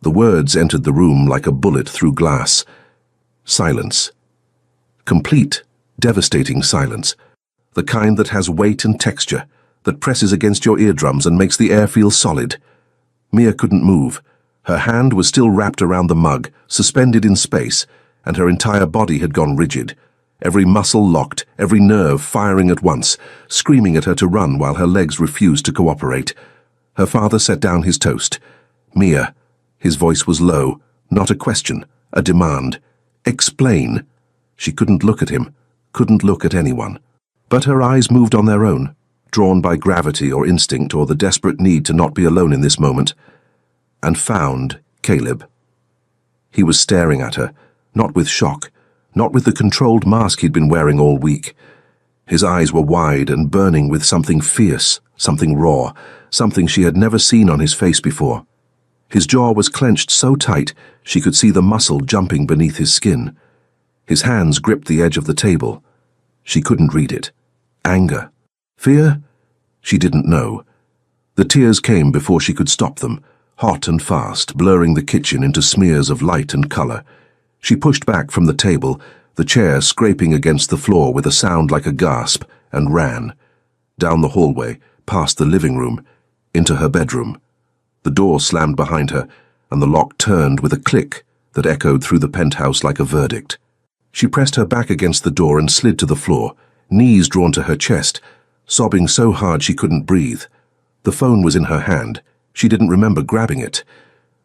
The words entered the room like a bullet through glass. Silence. Complete, devastating silence. The kind that has weight and texture, that presses against your eardrums and makes the air feel solid. Mia couldn't move. Her hand was still wrapped around the mug, suspended in space, and her entire body had gone rigid. Every muscle locked, every nerve firing at once, screaming at her to run while her legs refused to cooperate. Her father set down his toast. "Mia." His voice was low, not a question, a demand. "Explain." She couldn't look at him, couldn't look at anyone. But her eyes moved on their own, drawn by gravity or instinct or the desperate need to not be alone in this moment, and found Caleb. He was staring at her, not with shock, not with the controlled mask he'd been wearing all week. His eyes were wide and burning with something fierce, something raw, something she had never seen on his face before. His jaw was clenched so tight she could see the muscle jumping beneath his skin. His hands gripped the edge of the table. She couldn't read it. Anger? Fear? She didn't know. The tears came before she could stop them, hot and fast, blurring the kitchen into smears of light and color. She pushed back from the table, the chair scraping against the floor with a sound like a gasp, and ran. Down the hallway, past the living room, into her bedroom. The door slammed behind her, and the lock turned with a click that echoed through the penthouse like a verdict. She pressed her back against the door and slid to the floor, knees drawn to her chest, sobbing so hard she couldn't breathe. The phone was in her hand. She didn't remember grabbing it.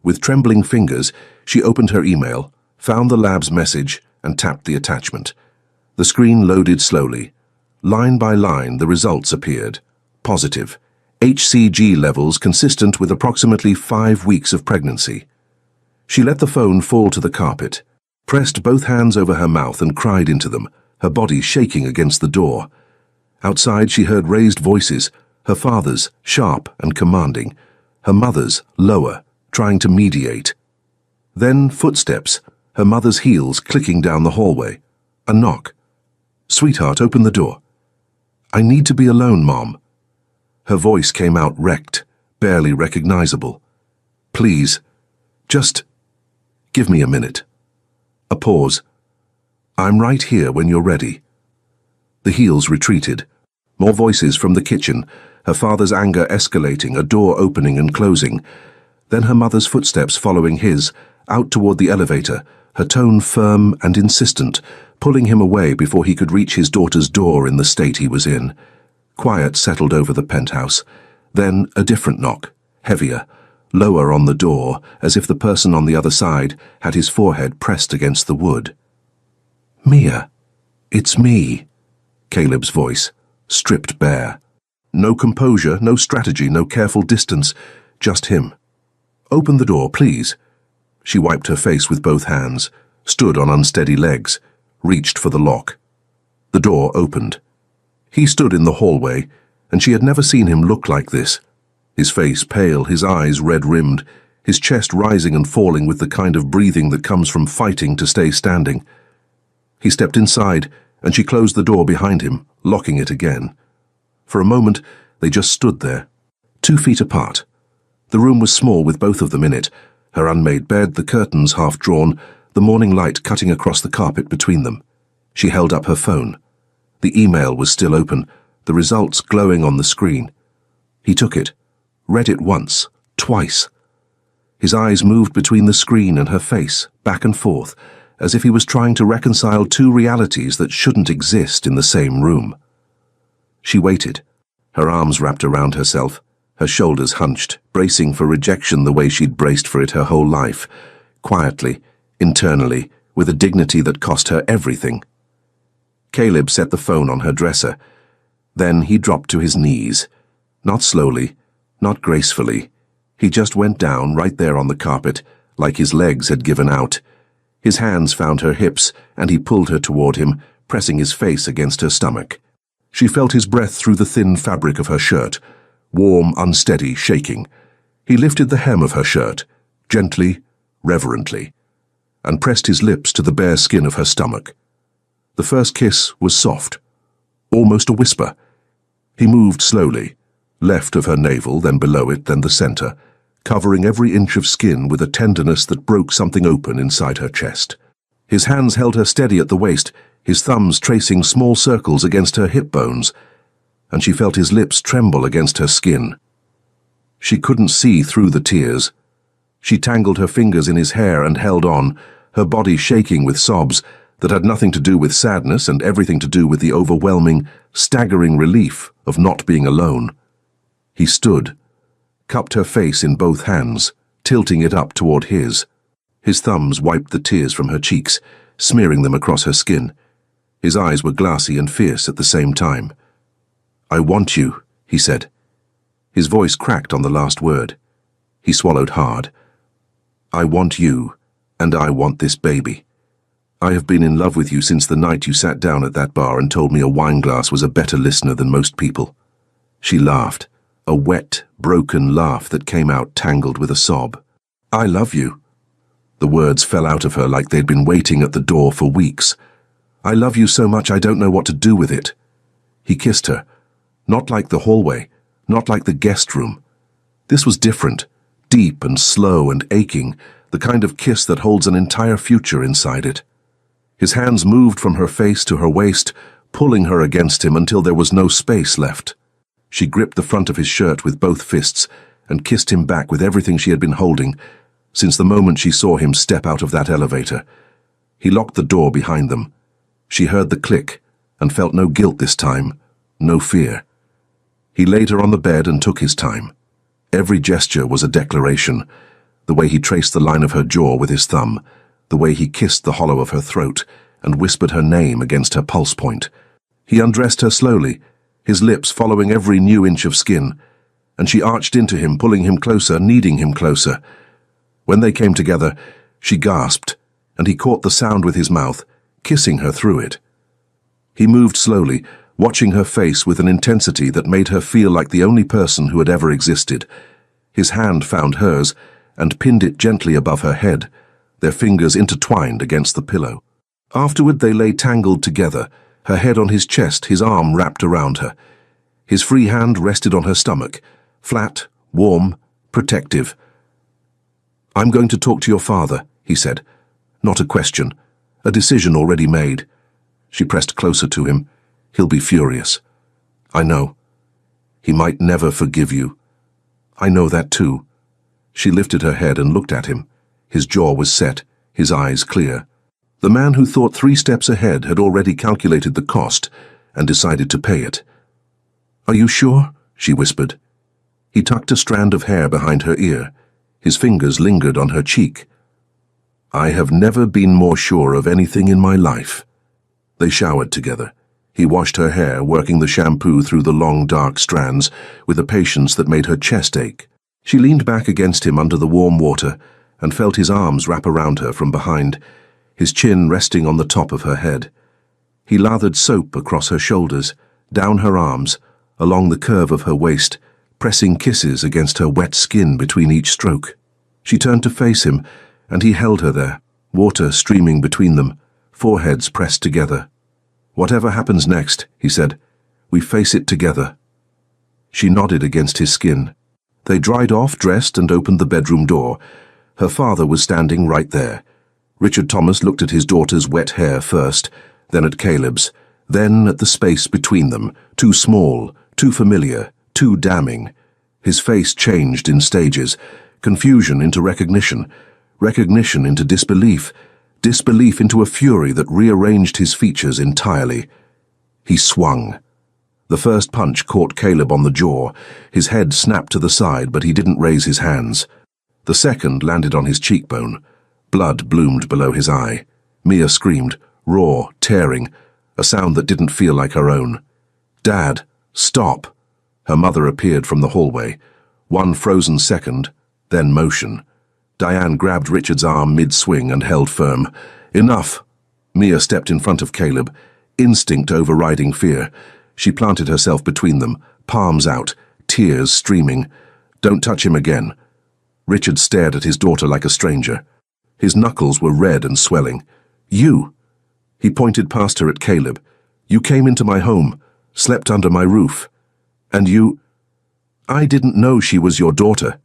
With trembling fingers, she opened her email, found the lab's message, and tapped the attachment. The screen loaded slowly. Line by line, the results appeared. Positive. HCG levels consistent with approximately 5 weeks of pregnancy. She let the phone fall to the carpet, pressed both hands over her mouth and cried into them, her body shaking against the door. Outside she heard raised voices, her father's, sharp and commanding, her mother's, lower, trying to mediate. Then footsteps, her mother's heels clicking down the hallway. A knock. "Sweetheart, open the door." "I need to be alone, Mom." Her voice came out wrecked, barely recognizable. "Please, just give me a minute." A pause. "I'm right here when you're ready." The heels retreated. More voices from the kitchen, her father's anger escalating, a door opening and closing. Then her mother's footsteps following his, out toward the elevator, her tone firm and insistent, pulling him away before he could reach his daughter's door in the state he was in. Quiet settled over the penthouse. Then a different knock, heavier, lower on the door, as if the person on the other side had his forehead pressed against the wood. "Mia, it's me," Caleb's voice, stripped bare. No composure, no strategy, no careful distance, just him. "Open the door, please." She wiped her face with both hands, stood on unsteady legs, reached for the lock. The door opened. He stood in the hallway, and she had never seen him look like this. His face pale, his eyes red-rimmed, his chest rising and falling with the kind of breathing that comes from fighting to stay standing. He stepped inside, and she closed the door behind him, locking it again. For a moment, they just stood there, 2 feet apart. The room was small with both of them in it, her unmade bed, the curtains half drawn, the morning light cutting across the carpet between them. She held up her phone. The email was still open, the results glowing on the screen. He took it, read it once, twice. His eyes moved between the screen and her face, back and forth, as if he was trying to reconcile 2 realities that shouldn't exist in the same room. She waited, her arms wrapped around herself, her shoulders hunched, bracing for rejection the way she'd braced for it her whole life, quietly, internally, with a dignity that cost her everything. Caleb set the phone on her dresser. Then he dropped to his knees. Not slowly, not gracefully. He just went down right there on the carpet, like his legs had given out. His hands found her hips, and he pulled her toward him, pressing his face against her stomach. She felt his breath through the thin fabric of her shirt, warm, unsteady, shaking. He lifted the hem of her shirt, gently, reverently, and pressed his lips to the bare skin of her stomach. The first kiss was soft, almost a whisper. He moved slowly, left of her navel, then below it, then the center, covering every inch of skin with a tenderness that broke something open inside her chest. His hands held her steady at the waist, his thumbs tracing small circles against her hip bones, and she felt his lips tremble against her skin. She couldn't see through the tears. She tangled her fingers in his hair and held on, her body shaking with sobs that had nothing to do with sadness and everything to do with the overwhelming, staggering relief of not being alone. He stood, cupped her face in both hands, tilting it up toward his. His thumbs wiped the tears from her cheeks, smearing them across her skin. His eyes were glassy and fierce at the same time. "I want you," he said. His voice cracked on the last word. He swallowed hard. "I want you, and I want this baby. I have been in love with you since the night you sat down at that bar and told me a wine glass was a better listener than most people." She laughed, a wet, broken laugh that came out tangled with a sob. "I love you." The words fell out of her like they'd been waiting at the door for weeks. "I love you so much I don't know what to do with it." He kissed her, not like the hallway, not like the guest room. This was different, deep and slow and aching, the kind of kiss that holds an entire future inside it. His hands moved from her face to her waist, pulling her against him until there was no space left. She gripped the front of his shirt with both fists and kissed him back with everything she had been holding since the moment she saw him step out of that elevator. He locked the door behind them. She heard the click and felt no guilt this time, no fear. He laid her on the bed and took his time. Every gesture was a declaration, the way he traced the line of her jaw with his thumb, the way he kissed the hollow of her throat and whispered her name against her pulse point. He undressed her slowly, his lips following every new inch of skin, and she arched into him, pulling him closer, needing him closer. When they came together, she gasped, and he caught the sound with his mouth, kissing her through it. He moved slowly, watching her face with an intensity that made her feel like the only person who had ever existed. His hand found hers and pinned it gently above her head, their fingers intertwined against the pillow. Afterward they lay tangled together, her head on his chest, his arm wrapped around her. His free hand rested on her stomach, flat, warm, protective. "I'm going to talk to your father," he said. Not a question, a decision already made. She pressed closer to him. "He'll be furious." "I know. He might never forgive you." "I know that too." She lifted her head and looked at him. His jaw was set, his eyes clear. The man who thought 3 steps ahead had already calculated the cost and decided to pay it. "Are you sure?" she whispered. He tucked a strand of hair behind her ear. His fingers lingered on her cheek. "I have never been more sure of anything in my life." They showered together. He washed her hair, working the shampoo through the long, dark strands with a patience that made her chest ache. She leaned back against him under the warm water and felt his arms wrap around her from behind, his chin resting on the top of her head. He lathered soap across her shoulders, down her arms, along the curve of her waist, pressing kisses against her wet skin between each stroke. She turned to face him, and he held her there, water streaming between them, foreheads pressed together. "Whatever happens next," he said, "we face it together." She nodded against his skin. They dried off, dressed, and opened the bedroom door. Her father was standing right there. Richard Thomas looked at his daughter's wet hair first, then at Caleb's, then at the space between them, too small, too familiar, too damning. His face changed in stages, confusion into recognition, recognition into disbelief, disbelief into a fury that rearranged his features entirely. He swung. The first punch caught Caleb on the jaw. His head snapped to the side, but he didn't raise his hands. The second landed on his cheekbone. Blood bloomed below his eye. Mia screamed, raw, tearing, a sound that didn't feel like her own. "Dad, stop!" Her mother appeared from the hallway. One frozen second, then motion. Diane grabbed Richard's arm mid-swing and held firm. "Enough!" Mia stepped in front of Caleb, instinct overriding fear. She planted herself between them, palms out, tears streaming. "Don't touch him again." Richard stared at his daughter like a stranger. His knuckles were red and swelling. "You!" He pointed past her at Caleb. "You came into my home, slept under my roof. And you—" "I didn't know she was your daughter."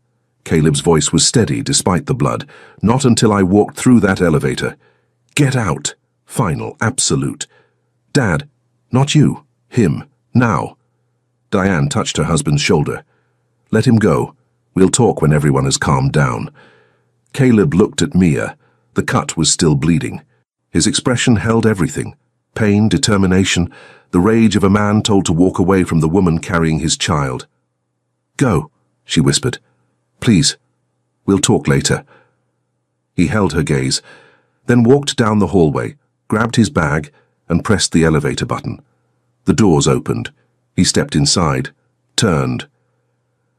Caleb's voice was steady despite the blood. "Not until I walked through that elevator. Get out. Final, absolute. Dad, not you. Him. Now." Diane touched her husband's shoulder. "Let him go. We'll talk when everyone has calmed down." Caleb looked at Mia. The cut was still bleeding. His expression held everything. Pain, determination, the rage of a man told to walk away from the woman carrying his child. "Go," she whispered. "Please. We'll talk later." He held her gaze, then walked down the hallway, grabbed his bag, and pressed the elevator button. The doors opened. He stepped inside, turned.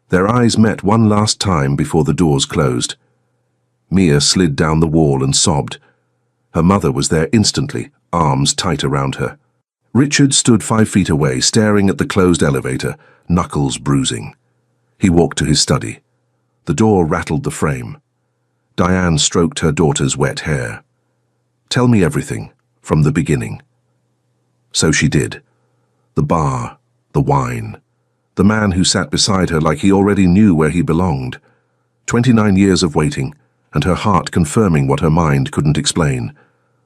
Their eyes met one last time before the doors closed. Mia slid down the wall and sobbed. Her mother was there instantly, arms tight around her. Richard stood 5 feet away, staring at the closed elevator, knuckles bruising. He walked to his study. The door rattled the frame. Diane stroked her daughter's wet hair. "Tell me everything, from the beginning." So she did. The bar, the wine, the man who sat beside her like he already knew where he belonged. 29 years of waiting, and her heart confirming what her mind couldn't explain.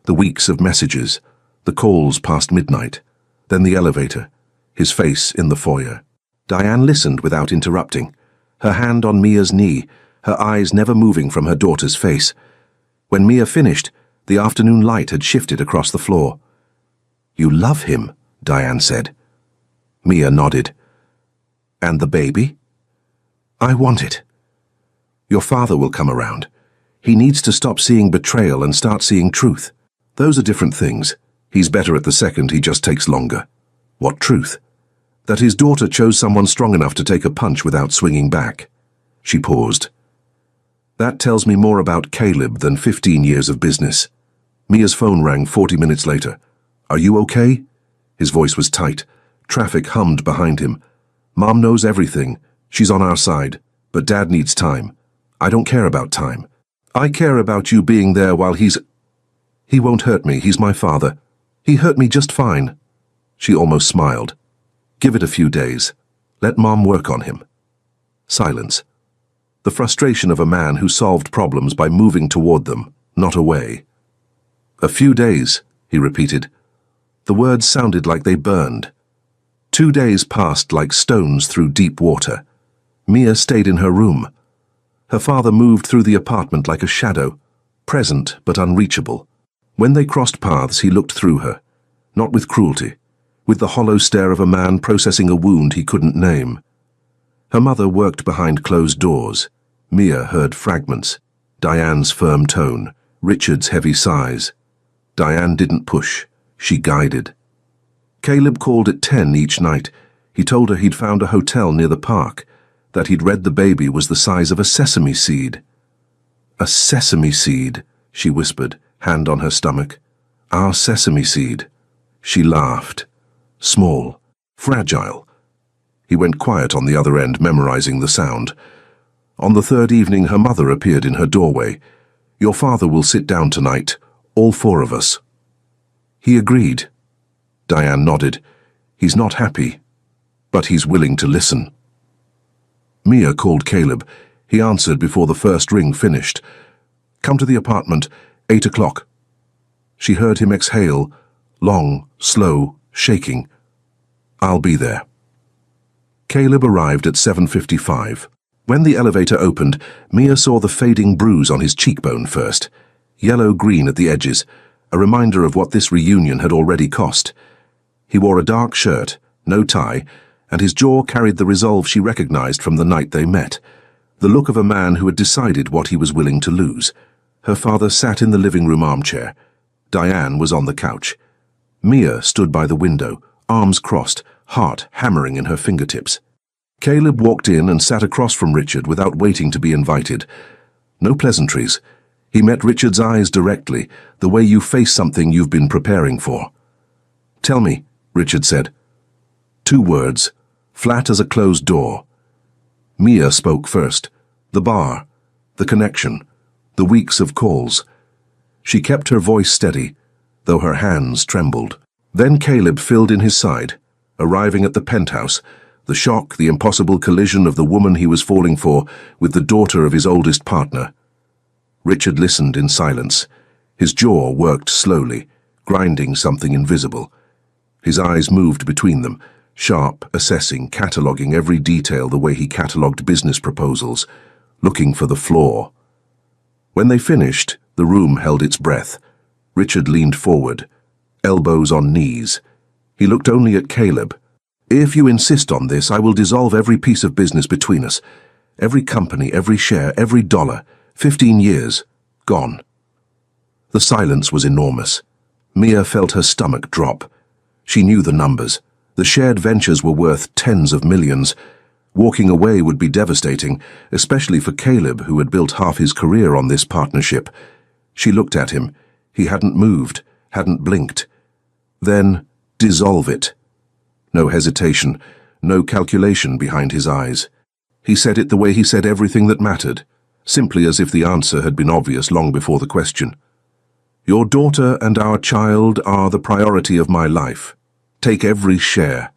The weeks of messages, the calls past midnight, then the elevator, his face in the foyer. Diane listened without interrupting, her hand on Mia's knee, her eyes never moving from her daughter's face. When Mia finished, the afternoon light had shifted across the floor. "You love him," Diane said. Mia nodded. "And the baby?" "I want it." "Your father will come around. He needs to stop seeing betrayal and start seeing truth. Those are different things. He's better at the second, he just takes longer." "What truth?" "That his daughter chose someone strong enough to take a punch without swinging back." She paused. "That tells me more about Caleb than 15 years of business." Mia's phone rang 40 minutes later. "Are you okay?" His voice was tight. Traffic hummed behind him. "Mom knows everything. She's on our side. But Dad needs time. I don't care about time. I care about you being there while He won't hurt me, he's my father. He hurt me just fine. She almost smiled. Give it a few days. Let Mom work on him. Silence. The frustration of a man who solved problems by moving toward them, not away. A few days, he repeated. The words sounded like they burned. 2 days passed like stones through deep water. Mia stayed in her room. Her father moved through the apartment like a shadow, present but unreachable. When they crossed paths, he looked through her, not with cruelty, with the hollow stare of a man processing a wound he couldn't name. Her mother worked behind closed doors. Mia heard fragments, Diane's firm tone, Richard's heavy sighs. Diane didn't push, she guided. Caleb called at 10 each night. He told her he'd found a hotel near the park, that he'd read the baby was the size of a sesame seed. A sesame seed, she whispered, hand on her stomach. Our sesame seed. She laughed. Small, fragile. He went quiet on the other end, memorizing the sound. On the third evening, her mother appeared in her doorway. Your father will sit down tonight, all 4 of us. He agreed. Diane nodded. He's not happy, but he's willing to listen. Mia called Caleb. He answered before the first ring finished. Come to the apartment, 8 o'clock. She heard him exhale, long, slow, shaking. I'll be there. Caleb arrived at 7:55. When the elevator opened, Mia saw the fading bruise on his cheekbone first, yellow-green at the edges, a reminder of what this reunion had already cost. He wore a dark shirt, no tie, and his jaw carried the resolve she recognized from the night they met, the look of a man who had decided what he was willing to lose. Her father sat in the living room armchair. Diane was on the couch. Mia stood by the window, arms crossed, heart hammering in her fingertips. Caleb walked in and sat across from Richard without waiting to be invited. No pleasantries. He met Richard's eyes directly, the way you face something you've been preparing for. Tell me, Richard said. 2 words, flat as a closed door. Mia spoke first. The bar, the connection, the weeks of calls. She kept her voice steady, though her hands trembled. Then Caleb filled in his side, arriving at the penthouse, the shock, the impossible collision of the woman he was falling for with the daughter of his oldest partner. Richard listened in silence. His jaw worked slowly, grinding something invisible. His eyes moved between them, sharp, assessing, cataloguing every detail the way he catalogued business proposals, looking for the flaw. When they finished, the room held its breath. Richard leaned forward, elbows on knees. He looked only at Caleb. If you insist on this, I will dissolve every piece of business between us. Every company, every share, every dollar. 15 years. Gone. The silence was enormous. Mia felt her stomach drop. She knew the numbers. The shared ventures were worth tens of millions. Walking away would be devastating, especially for Caleb, who had built half his career on this partnership. She looked at him. He hadn't moved, hadn't blinked. Then, dissolve it. No hesitation, no calculation behind his eyes. He said it the way he said everything that mattered, simply as if the answer had been obvious long before the question. Your daughter and our child are the priority of my life. Take every share.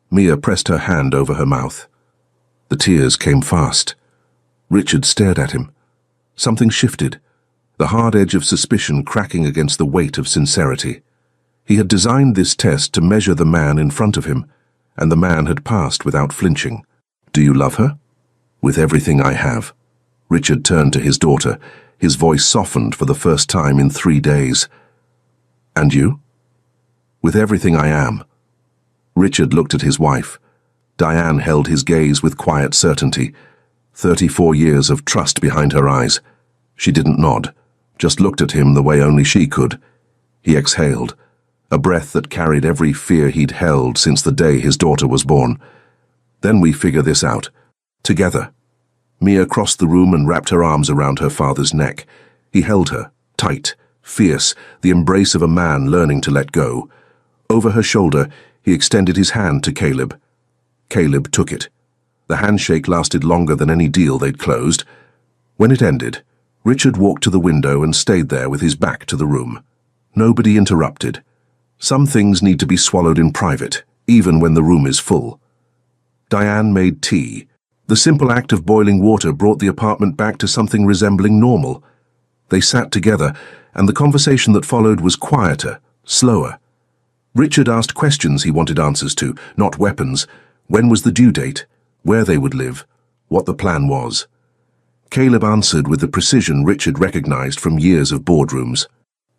Mia pressed her hand over her mouth. The tears came fast. Richard stared at him. Something shifted, the hard edge of suspicion cracking against the weight of sincerity. He had designed this test to measure the man in front of him, and the man had passed without flinching. Do you love her? With everything I have. Richard turned to his daughter. His voice softened for the first time in 3 days. And you? With everything I am. Richard looked at his wife. Diane held his gaze with quiet certainty. 34 years of trust behind her eyes. She didn't nod, just looked at him the way only she could. He exhaled, a breath that carried every fear he'd held since the day his daughter was born. Then we figure this out. Together. Mia crossed the room and wrapped her arms around her father's neck. He held her, tight, fierce, the embrace of a man learning to let go. Over her shoulder, he extended his hand to Caleb. Caleb took it. The handshake lasted longer than any deal they'd closed. When it ended, Richard walked to the window and stayed there with his back to the room. Nobody interrupted. Some things need to be swallowed in private, even when the room is full. Diane made tea. The simple act of boiling water brought the apartment back to something resembling normal. They sat together, and the conversation that followed was quieter, slower. Richard asked questions he wanted answers to, not weapons. When was the due date? Where they would live? What the plan was? Caleb answered with the precision Richard recognized from years of boardrooms.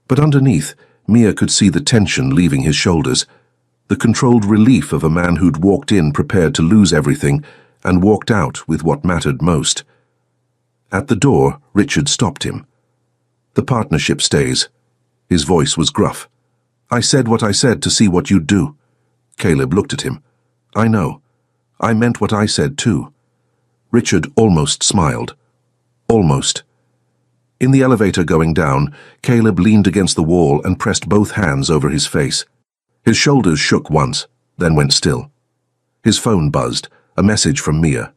But underneath, Mia could see the tension leaving his shoulders, the controlled relief of a man who'd walked in prepared to lose everything and walked out with what mattered most. At the door, Richard stopped him. The partnership stays. His voice was gruff. I said what I said to see what you'd do. Caleb looked at him. I know. I meant what I said too. Richard almost smiled. Almost. In the elevator going down, Caleb leaned against the wall and pressed both hands over his face. His shoulders shook once, then went still. His phone buzzed, a message from Mia.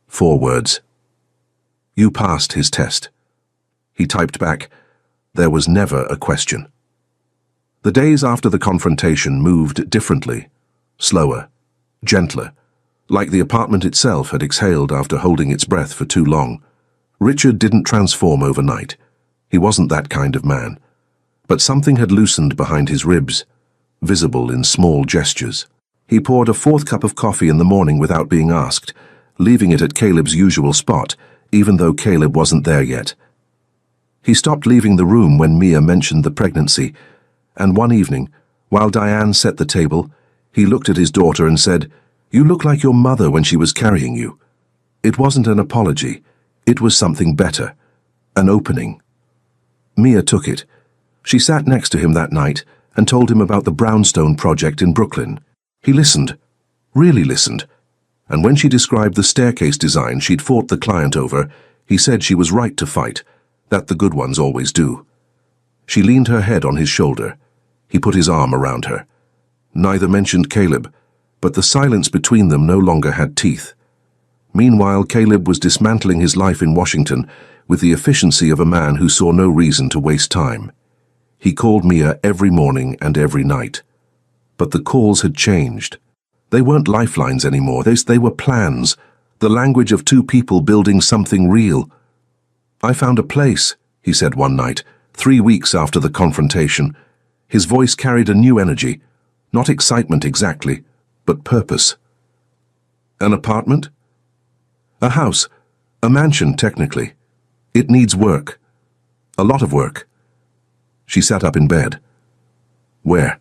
4 words. You passed his test. He typed back, there was never a question. The days after the confrontation moved differently, slower, gentler, like the apartment itself had exhaled after holding its breath for too long. Richard didn't transform overnight. He wasn't that kind of man. But something had loosened behind his ribs, visible in small gestures. He poured a 4th cup of coffee in the morning without being asked, leaving it at Caleb's usual spot, even though Caleb wasn't there yet. He stopped leaving the room when Mia mentioned the pregnancy, and one evening, while Diane set the table, he looked at his daughter and said, You look like your mother when she was carrying you. It wasn't an apology. It was something better. An opening. Mia took it. She sat next to him that night and told him about the brownstone project in Brooklyn. He listened, really listened, and when she described the staircase design she'd fought the client over, he said she was right to fight, that the good ones always do. She leaned her head on his shoulder. He put his arm around her. Neither mentioned Caleb, but the silence between them no longer had teeth. Meanwhile, Caleb was dismantling his life in Washington with the efficiency of a man who saw no reason to waste time. He called Mia every morning and every night. But the calls had changed. They weren't lifelines anymore. They were plans, the language of 2 people building something real. I found a place, he said one night, 3 weeks after the confrontation. His voice carried a new energy, not excitement exactly, but purpose. An apartment? A house, a mansion technically. It needs work. A lot of work. She sat up in bed. Where?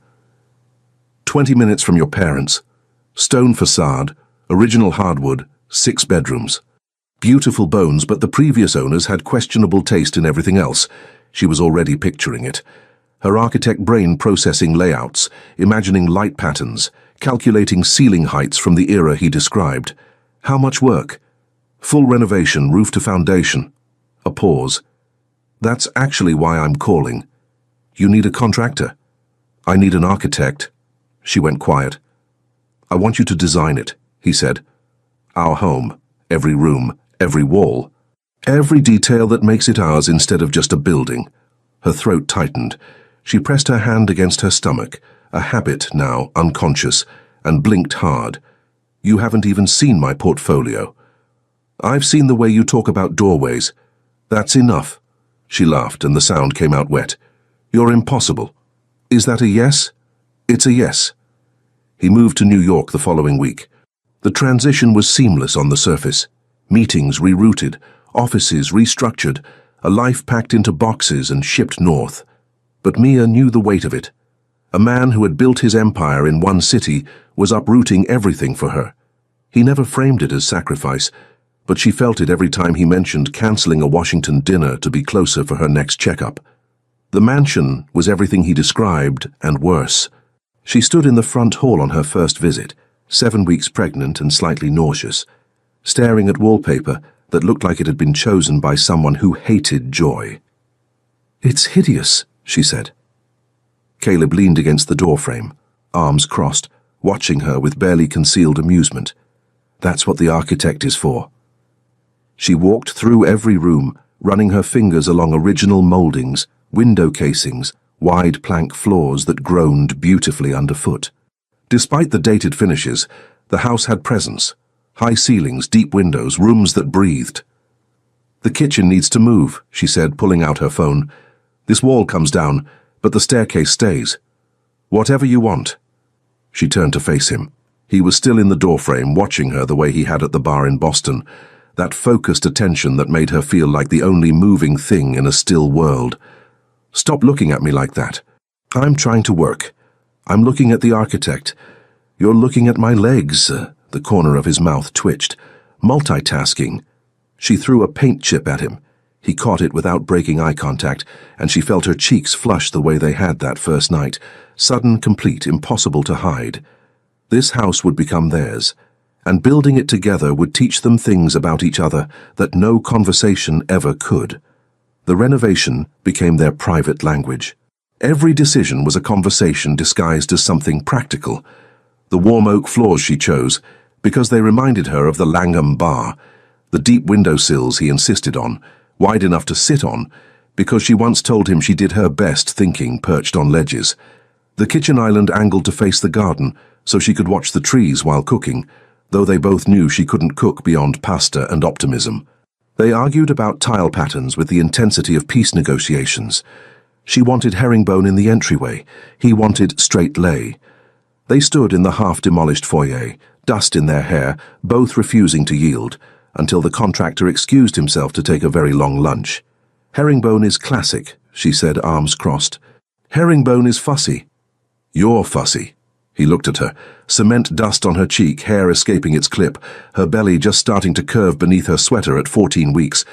20 minutes from your parents. Stone facade, original hardwood, 6 bedrooms. Beautiful bones, but the previous owners had questionable taste in everything else. She was already picturing it. Her architect brain processing layouts, imagining light patterns, calculating ceiling heights from the era he described. How much work? Full renovation, roof to foundation. A pause. That's actually why I'm calling. You need a contractor. I need an architect. She went quiet. I want you to design it, he said. Our home, every room, every wall. Every detail that makes it ours instead of just a building. Her throat tightened. She pressed her hand against her stomach, a habit now unconscious, and blinked hard. You haven't even seen my portfolio. I've seen the way you talk about doorways. That's enough. She laughed and the sound came out wet. You're impossible. Is that a yes? It's a yes. He moved to New York the following week. The transition was seamless on the surface. Meetings rerouted, offices restructured, a life packed into boxes and shipped north. But Mia knew the weight of it. A man who had built his empire in one city was uprooting everything for her. He never framed it as sacrifice, but she felt it every time he mentioned canceling a Washington dinner to be closer for her next checkup. The mansion was everything he described, and worse. She stood in the front hall on her first visit, 7 weeks pregnant and slightly nauseous, staring at wallpaper that looked like it had been chosen by someone who hated joy. It's hideous, she said. Caleb leaned against the doorframe, arms crossed, watching her with barely concealed amusement. That's what the architect is for. She walked through every room, running her fingers along original moldings, window casings, wide plank floors that groaned beautifully underfoot. Despite the dated finishes, the house had presence. High ceilings, deep windows, rooms that breathed. "The kitchen needs to move," she said, pulling out her phone. "This wall comes down, but the staircase stays. Whatever you want." She turned to face him. He was still in the doorframe, watching her the way he had at the bar in Boston, that focused attention that made her feel like the only moving thing in a still world. "Stop looking at me like that. I'm trying to work. I'm looking at the architect. You're looking at my legs." The corner of his mouth twitched. "Multitasking." She threw a paint chip at him. He caught it without breaking eye contact, and she felt her cheeks flush the way they had that first night. Sudden, complete, impossible to hide. This house would become theirs, and building it together would teach them things about each other that no conversation ever could. The renovation became their private language. Every decision was a conversation disguised as something practical. The warm oak floors she chose, because they reminded her of the Langham Bar, the deep windowsills he insisted on, wide enough to sit on, because she once told him she did her best thinking perched on ledges. The kitchen island angled to face the garden, so she could watch the trees while cooking, though they both knew she couldn't cook beyond pasta and optimism. They argued about tile patterns with the intensity of peace negotiations. She wanted herringbone in the entryway. He wanted straight lay. They stood in the half-demolished foyer, dust in their hair, both refusing to yield, until the contractor excused himself to take a very long lunch. "Herringbone is classic," she said, arms crossed. "Herringbone is fussy." "You're fussy." He looked at her, cement dust on her cheek, hair escaping its clip, her belly just starting to curve beneath her sweater at 14 weeks,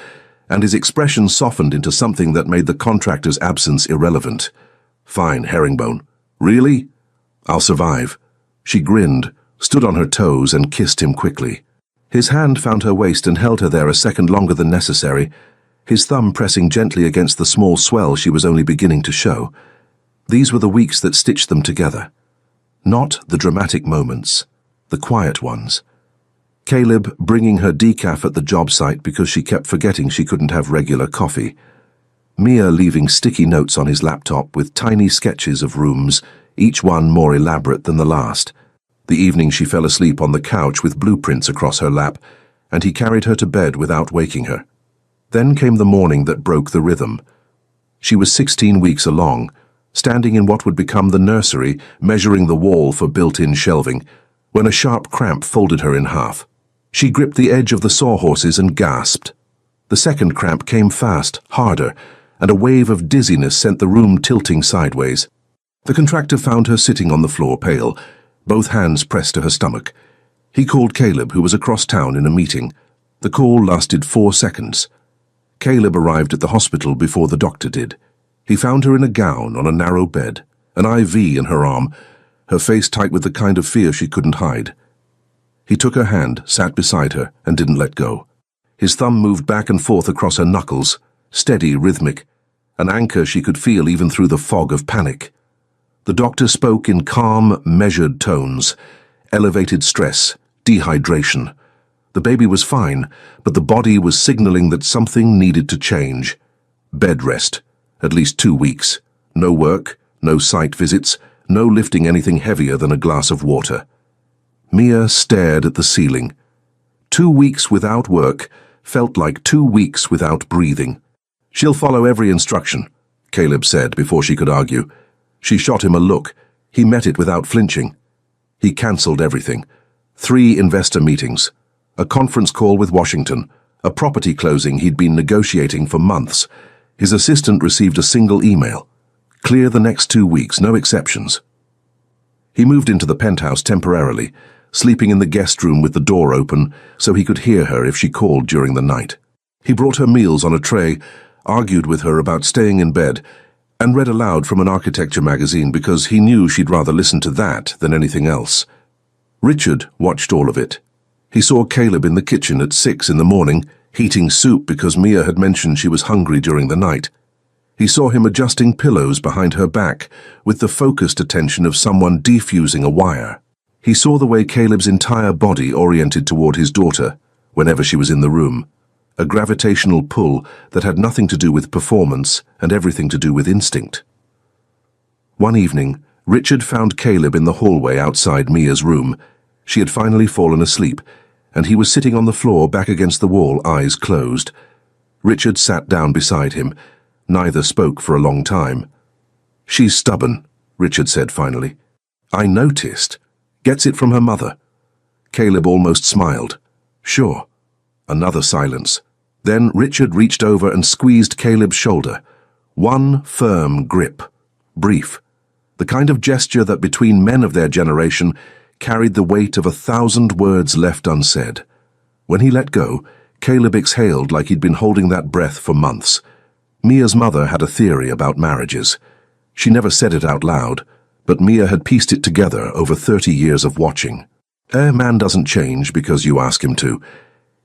and his expression softened into something that made the contractor's absence irrelevant. "Fine, herringbone. Really? I'll survive." She grinned, stood on her toes, and kissed him quickly. His hand found her waist and held her there a second longer than necessary, his thumb pressing gently against the small swell she was only beginning to show. These were the weeks that stitched them together. Not the dramatic moments, the quiet ones. Caleb bringing her decaf at the job site because she kept forgetting she couldn't have regular coffee. Mia leaving sticky notes on his laptop with tiny sketches of rooms, each one more elaborate than the last. The evening she fell asleep on the couch with blueprints across her lap, and he carried her to bed without waking her. Then came the morning that broke the rhythm. She was 16 weeks along, standing in what would become the nursery, measuring the wall for built-in shelving, when a sharp cramp folded her in half. She gripped the edge of the sawhorses and gasped. The second cramp came fast, harder, and a wave of dizziness sent the room tilting sideways. The contractor found her sitting on the floor, pale, both hands pressed to her stomach. He called Caleb, who was across town in a meeting. The call lasted 4 seconds. Caleb arrived at the hospital before the doctor did. He found her in a gown on a narrow bed, an IV in her arm, her face tight with the kind of fear she couldn't hide. He took her hand, sat beside her, and didn't let go. His thumb moved back and forth across her knuckles, steady, rhythmic, an anchor she could feel even through the fog of panic. The doctor spoke in calm, measured tones. Elevated stress, dehydration. The baby was fine, but the body was signaling that something needed to change. Bed rest. At least 2 weeks. No work, no site visits, no lifting anything heavier than a glass of water. Mia stared at the ceiling. 2 weeks without work felt like 2 weeks without breathing. "She'll follow every instruction," Caleb said before she could argue. She shot him a look. He met it without flinching. He cancelled everything. 3 investor meetings, a conference call with Washington, a property closing he'd been negotiating for months. His assistant received a single email. Clear the next 2 weeks, no exceptions. He moved into the penthouse temporarily, sleeping in the guest room with the door open so he could hear her if she called during the night. He brought her meals on a tray, argued with her about staying in bed, and read aloud from an architecture magazine because he knew she'd rather listen to that than anything else. Richard watched all of it. He saw Caleb in the kitchen at 6 in the morning, heating soup because Mia had mentioned she was hungry during the night. He saw him adjusting pillows behind her back with the focused attention of someone defusing a wire. He saw the way Caleb's entire body oriented toward his daughter whenever she was in the room. a gravitational pull that had nothing to do with performance and everything to do with instinct. One evening, Richard found Caleb in the hallway outside Mia's room. She had finally fallen asleep, and he was sitting on the floor back against the wall, eyes closed. Richard sat down beside him. Neither spoke for a long time. "She's stubborn," Richard said finally. "I noticed. Gets it from her mother." Caleb almost smiled. "Sure." Another silence. Then Richard reached over and squeezed Caleb's shoulder. One firm grip. Brief. The kind of gesture that between men of their generation carried the weight of 1,000 words left unsaid. When he let go, Caleb exhaled like he'd been holding that breath for months. Mia's mother had a theory about marriages. She never said it out loud, but Mia had pieced it together over 30 years of watching. A man doesn't change because you ask him to.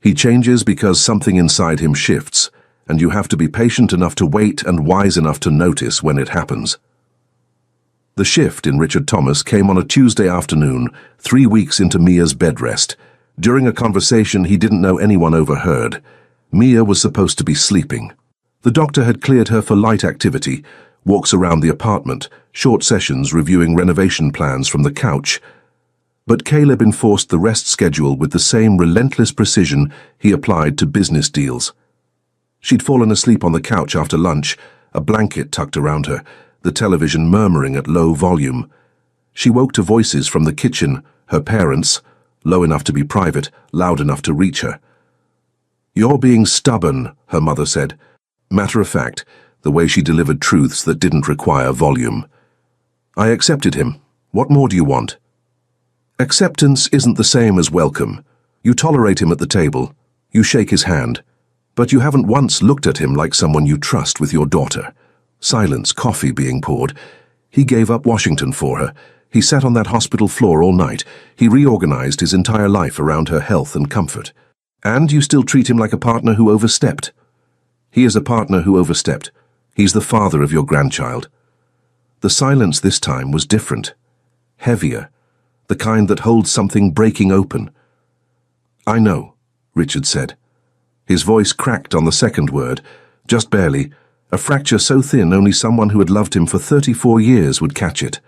He changes because something inside him shifts, and you have to be patient enough to wait and wise enough to notice when it happens. The shift in Richard Thomas came on a Tuesday afternoon, 3 weeks into Mia's bed rest. During a conversation he didn't know anyone overheard. Mia was supposed to be sleeping. The doctor had cleared her for light activity, walks around the apartment, short sessions reviewing renovation plans from the couch. But Caleb enforced the rest schedule with the same relentless precision he applied to business deals. She'd fallen asleep on the couch after lunch, a blanket tucked around her, the television murmuring at low volume. She woke to voices from the kitchen, her parents, low enough to be private, loud enough to reach her. "You're being stubborn," her mother said. Matter of fact, the way she delivered truths that didn't require volume. "I accepted him. What more do you want?" Acceptance isn't the same as welcome. You tolerate him at the table. You shake his hand. But you haven't once looked at him like someone you trust with your daughter. Silence, coffee being poured. He gave up Washington for her. He sat on that hospital floor all night. He reorganized his entire life around her health and comfort. And you still treat him like a partner who overstepped. He is a partner who overstepped. He's the father of your grandchild. The silence this time was different. Heavier. The kind that holds something breaking open. "I know," Richard said. His voice cracked on the second word, just barely, a fracture so thin only someone who had loved him for 34 years would catch it.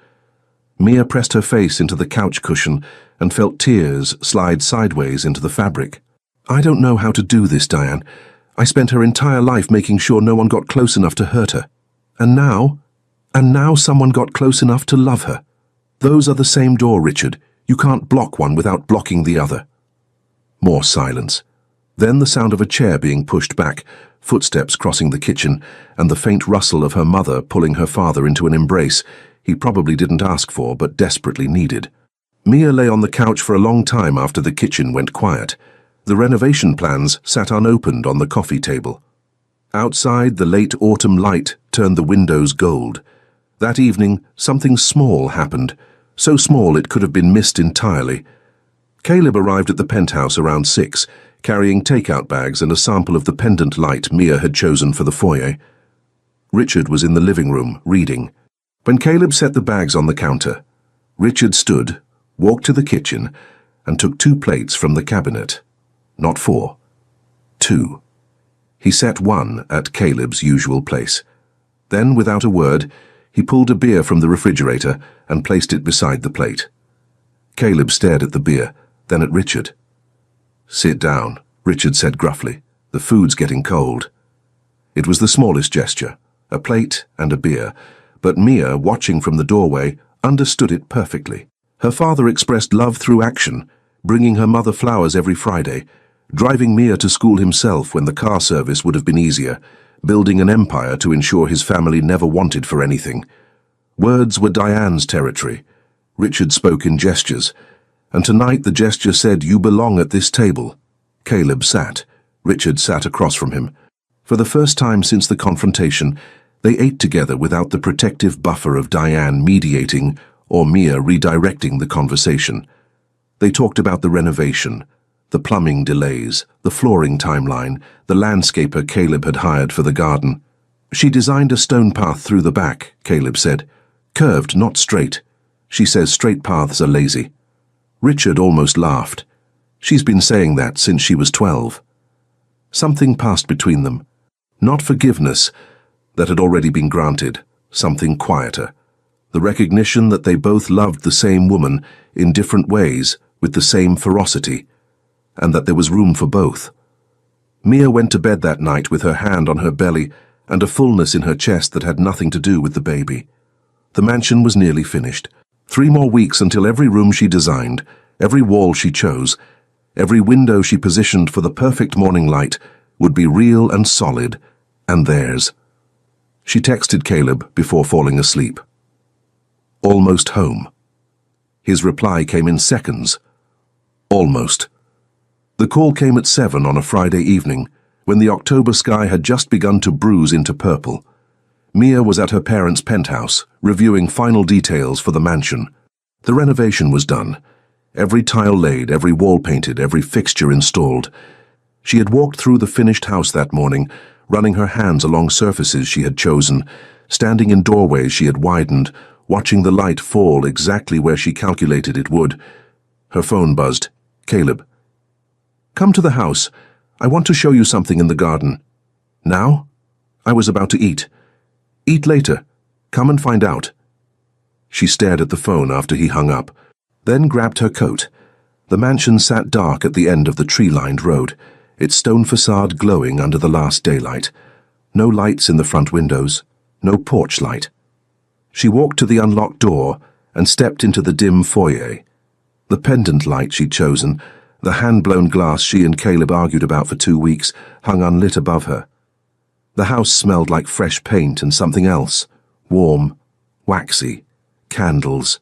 Mia pressed her face into the couch cushion and felt tears slide sideways into the fabric. "I don't know how to do this, Diane. I spent her entire life making sure no one got close enough to hurt her. And now someone got close enough to love her. Those are the same door, Richard. You can't block one without blocking the other." More silence. Then the sound of a chair being pushed back, footsteps crossing the kitchen, and the faint rustle of her mother pulling her father into an embrace he probably didn't ask for but desperately needed. Mia lay on the couch for a long time after the kitchen went quiet. The renovation plans sat unopened on the coffee table. Outside, the late autumn light turned the windows gold. That evening, something small happened, so small it could have been missed entirely. Caleb arrived at the penthouse around 6, carrying takeout bags and a sample of the pendant light Mia had chosen for the foyer. Richard was in the living room, reading. When Caleb set the bags on the counter, Richard stood, walked to the kitchen, and took 2 plates from the cabinet. Not 4. 2. He set one at Caleb's usual place. Then, without a word, he pulled a beer from the refrigerator and placed it beside the plate. Caleb stared at the beer, then at Richard. "Sit down," Richard said gruffly. "The food's getting cold." It was the smallest gesture, a plate and a beer, but Mia, watching from the doorway, understood it perfectly. Her father expressed love through action, bringing her mother flowers every Friday, driving Mia to school himself when the car service would have been easier, building an empire to ensure his family never wanted for anything. Words were Diane's territory. Richard spoke in gestures, and tonight the gesture said, "You belong at this table." Caleb sat. Richard sat across from him. For the first time since the confrontation, they ate together without the protective buffer of Diane mediating or Mia redirecting the conversation. They talked about the renovation, the plumbing delays, the flooring timeline, the landscaper Caleb had hired for the garden. "She designed a stone path through the back," Caleb said. "Curved, not straight. She says straight paths are lazy." Richard almost laughed. "She's been saying that since she was 12. Something passed between them. Not forgiveness, that had already been granted, something quieter. The recognition that they both loved the same woman in different ways with the same ferocity, and that there was room for both. Mia went to bed that night with her hand on her belly and a fullness in her chest that had nothing to do with the baby. The mansion was nearly finished. 3 more weeks until every room she designed, every wall she chose, every window she positioned for the perfect morning light would be real and solid, and theirs. She texted Caleb before falling asleep. Almost home. His reply came in seconds. Almost. The call came at 7 on a Friday evening, when the October sky had just begun to bruise into purple. Mia was at her parents' penthouse, reviewing final details for the mansion. The renovation was done. Every tile laid, every wall painted, every fixture installed. She had walked through the finished house that morning, running her hands along surfaces she had chosen, standing in doorways she had widened, watching the light fall exactly where she calculated it would. Her phone buzzed. Caleb. "Come to the house. I want to show you something in the garden." "Now?" "I was about to eat." "Eat later. Come and find out." She stared at the phone after he hung up, then grabbed her coat. The mansion sat dark at the end of the tree-lined road, its stone facade glowing under the last daylight. No lights in the front windows, no porch light. She walked to the unlocked door and stepped into the dim foyer. The pendant light she'd chosen, the hand-blown glass she and Caleb argued about for 2 weeks, hung unlit above her. The house smelled like fresh paint and something else, warm, waxy, candles.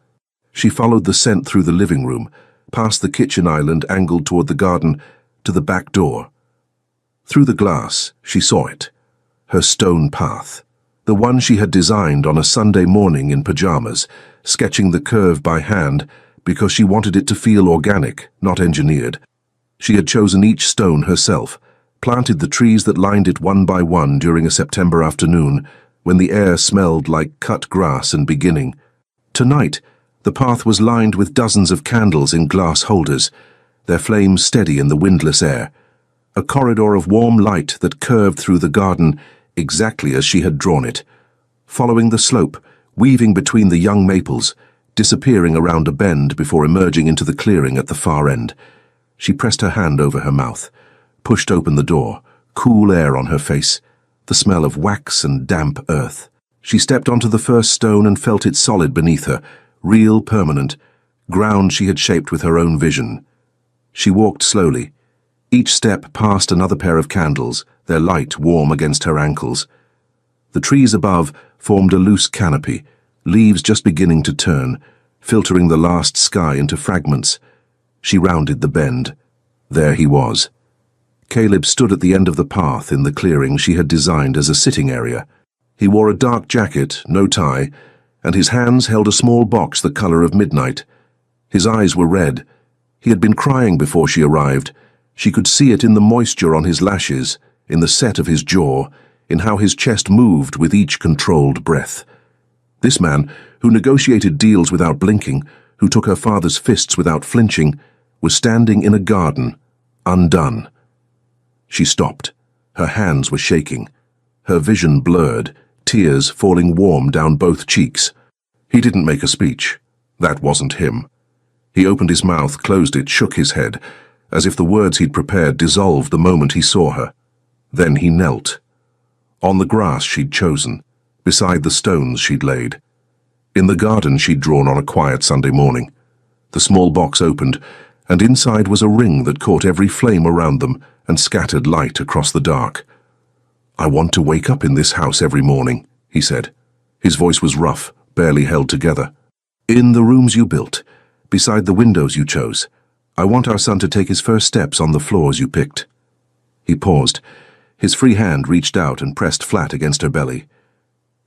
She followed the scent through the living room, past the kitchen island angled toward the garden, to the back door. Through the glass, she saw it, her stone path, the one she had designed on a Sunday morning in pajamas, sketching the curve by hand because she wanted it to feel organic, not engineered. She had chosen each stone herself, planted the trees that lined it one by one during a September afternoon, when the air smelled like cut grass and beginning. Tonight, the path was lined with dozens of candles in glass holders, their flames steady in the windless air, a corridor of warm light that curved through the garden exactly as she had drawn it, following the slope, weaving between the young maples, disappearing around a bend before emerging into the clearing at the far end. She pressed her hand over her mouth, pushed open the door, cool air on her face, the smell of wax and damp earth. She stepped onto the first stone and felt it solid beneath her, real, permanent, ground she had shaped with her own vision. She walked slowly, each step past another pair of candles, their light warm against her ankles. The trees above formed a loose canopy, leaves just beginning to turn, filtering the last sky into fragments. She rounded the bend. There he was. Caleb stood at the end of the path in the clearing she had designed as a sitting area. He wore a dark jacket, no tie, and his hands held a small box the color of midnight. His eyes were red. He had been crying before she arrived. She could see it in the moisture on his lashes, in the set of his jaw, in how his chest moved with each controlled breath. This man, who negotiated deals without blinking, who took her father's fists without flinching, was standing in a garden, undone. She stopped. Her hands were shaking. Her vision blurred, tears falling warm down both cheeks. He didn't make a speech. That wasn't him. He opened his mouth, closed it, shook his head, as if the words he'd prepared dissolved the moment he saw her. Then he knelt. On the grass she'd chosen, beside the stones she'd laid. In the garden she'd drawn on a quiet Sunday morning. The small box opened, and inside was a ring that caught every flame around them and scattered light across the dark. "I want to wake up in this house every morning," he said. His voice was rough, barely held together. "In the rooms you built, beside the windows you chose. I want our son to take his first steps on the floors you picked." He paused. His free hand reached out and pressed flat against her belly.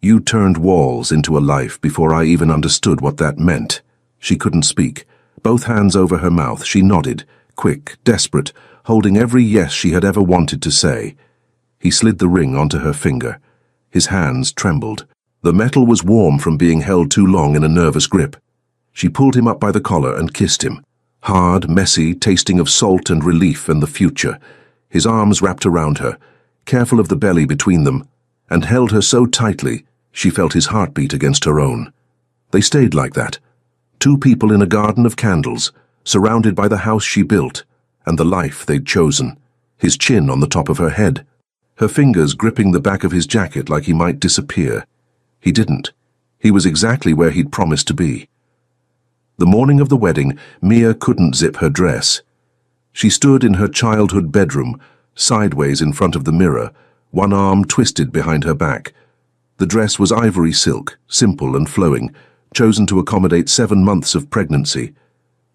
"You turned walls into a life before I even understood what that meant." She couldn't speak. Both hands over her mouth, she nodded, quick, desperate, holding every yes she had ever wanted to say. He slid the ring onto her finger. His hands trembled. The metal was warm from being held too long in a nervous grip. She pulled him up by the collar and kissed him. Hard, messy, tasting of salt and relief and the future. His arms wrapped around her, careful of the belly between them, and held her so tightly she felt his heartbeat against her own. They stayed like that, two people in a garden of candles, surrounded by the house she built and the life they'd chosen, his chin on the top of her head, her fingers gripping the back of his jacket like he might disappear. He didn't. He was exactly where he'd promised to be. The morning of the wedding, Mia couldn't zip her dress. She stood in her childhood bedroom, sideways in front of the mirror, one arm twisted behind her back. The dress was ivory silk, simple and flowing, chosen to accommodate 7 months of pregnancy.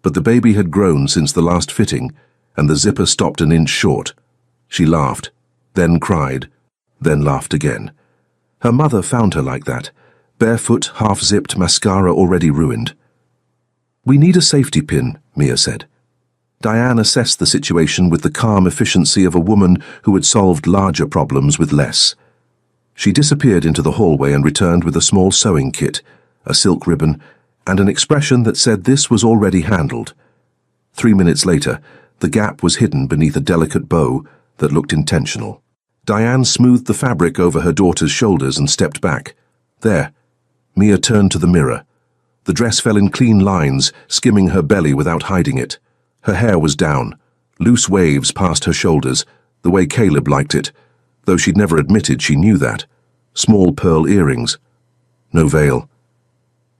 But the baby had grown since the last fitting, and the zipper stopped an inch short. She laughed, then cried, then laughed again. Her mother found her like that, barefoot, half-zipped, mascara already ruined. "We need a safety pin," Mia said. Diane assessed the situation with the calm efficiency of a woman who had solved larger problems with less. She disappeared into the hallway and returned with a small sewing kit, a silk ribbon, and an expression that said this was already handled. 3 minutes later, the gap was hidden beneath a delicate bow that looked intentional. Diane smoothed the fabric over her daughter's shoulders and stepped back. There. Mia turned to the mirror. The dress fell in clean lines, skimming her belly without hiding it. Her hair was down, loose waves past her shoulders, the way Caleb liked it, though she'd never admitted she knew that. Small pearl earrings. No veil.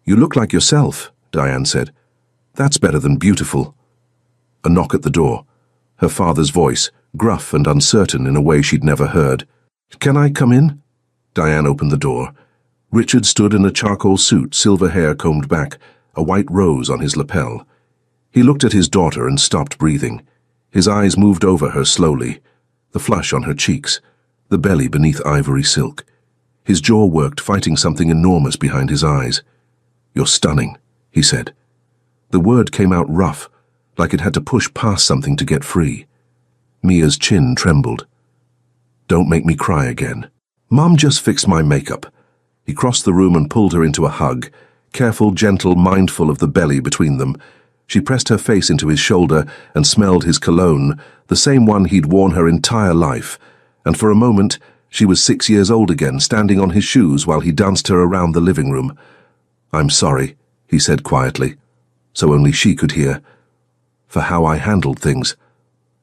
"You look like yourself," Diane said. "That's better than beautiful." A knock at the door. Her father's voice, gruff and uncertain in a way she'd never heard. "Can I come in?" Diane opened the door. Richard stood in a charcoal suit, silver hair combed back, a white rose on his lapel. He looked at his daughter and stopped breathing. His eyes moved over her slowly, the flush on her cheeks, the belly beneath ivory silk. His jaw worked, fighting something enormous behind his eyes. "You're stunning," he said. The word came out rough, like it had to push past something to get free. Mia's chin trembled. "Don't make me cry again." "Mom just fixed my makeup." He crossed the room and pulled her into a hug, careful, gentle, mindful of the belly between them. She pressed her face into his shoulder and smelled his cologne, the same one he'd worn her entire life, and for a moment she was 6 years old again, standing on his shoes while he danced her around the living room. "I'm sorry," he said quietly, so only she could hear, "for how I handled things,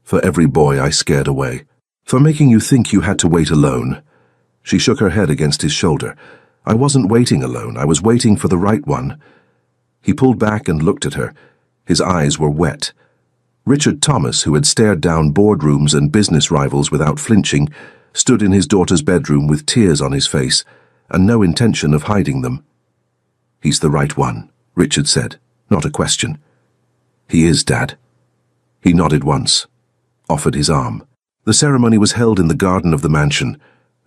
for every boy I scared away, for making you think you had to wait alone." She shook her head against his shoulder. "I wasn't waiting alone, I was waiting for the right one." He pulled back and looked at her. His eyes were wet. Richard Thomas, who had stared down boardrooms and business rivals without flinching, stood in his daughter's bedroom with tears on his face and no intention of hiding them. "He's the right one," Richard said, not a question. "He is, Dad." He nodded once, offered his arm. The ceremony was held in the garden of the mansion,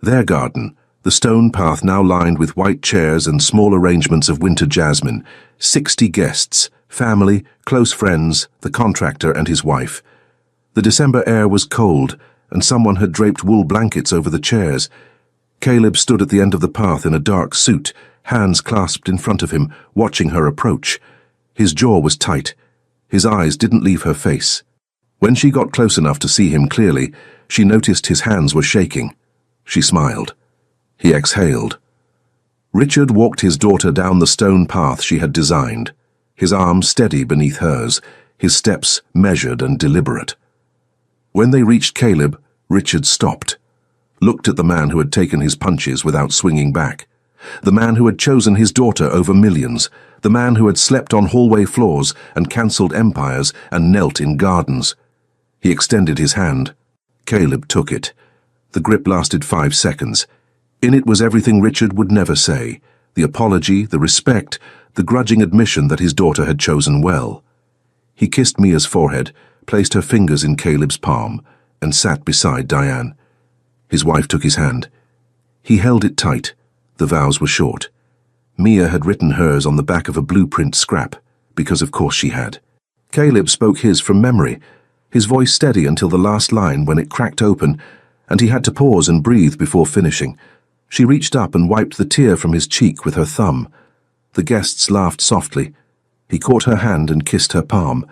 their garden, the stone path now lined with white chairs and small arrangements of winter jasmine. 60 guests, family, close friends, the contractor and his wife. The December air was cold, and someone had draped wool blankets over the chairs. Caleb stood at the end of the path in a dark suit, hands clasped in front of him, watching her approach. His jaw was tight. His eyes didn't leave her face. When she got close enough to see him clearly, she noticed his hands were shaking. She smiled. He exhaled. Richard walked his daughter down the stone path she had designed, his arm steady beneath hers, his steps measured and deliberate. When they reached Caleb, Richard stopped, looked at the man who had taken his punches without swinging back, the man who had chosen his daughter over millions, the man who had slept on hallway floors and cancelled empires and knelt in gardens. He extended his hand. Caleb took it. The grip lasted 5 seconds. In it was everything Richard would never say, the apology, the respect, the grudging admission that his daughter had chosen well. He kissed Mia's forehead, placed her fingers in Caleb's palm, and sat beside Diane. His wife took his hand. He held it tight. The vows were short. Mia had written hers on the back of a blueprint scrap, because of course she had. Caleb spoke his from memory, his voice steady until the last line when it cracked open, and he had to pause and breathe before finishing. She reached up and wiped the tear from his cheek with her thumb. The guests laughed softly. He caught her hand and kissed her palm.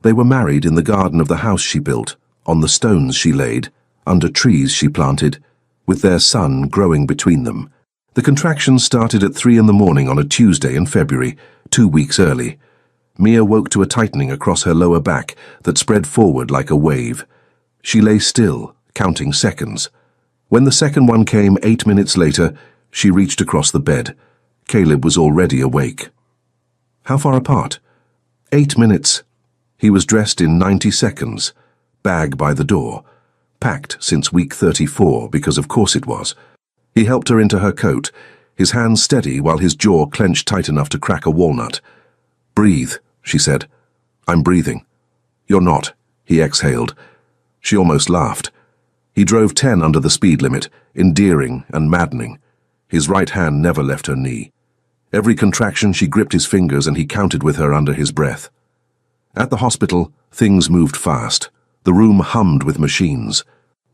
They were married in the garden of the house she built, on the stones she laid, under trees she planted, with their son growing between them. The contractions started at 3 in the morning on a Tuesday in February, 2 weeks early. Mia woke to a tightening across her lower back that spread forward like a wave. She lay still, counting seconds. When the second one came 8 minutes later, she reached across the bed. Caleb was already awake. How far apart? 8 minutes. He was dressed in 90 seconds, bag by the door, packed since week 34, because of course it was. He helped her into her coat, his hands steady while his jaw clenched tight enough to crack a walnut. "Breathe," she said. "I'm breathing." "You're not," he exhaled. She almost laughed. He drove 10 under the speed limit, endearing and maddening. His right hand never left her knee. Every contraction she gripped his fingers and he counted with her under his breath. At the hospital, things moved fast. The room hummed with machines.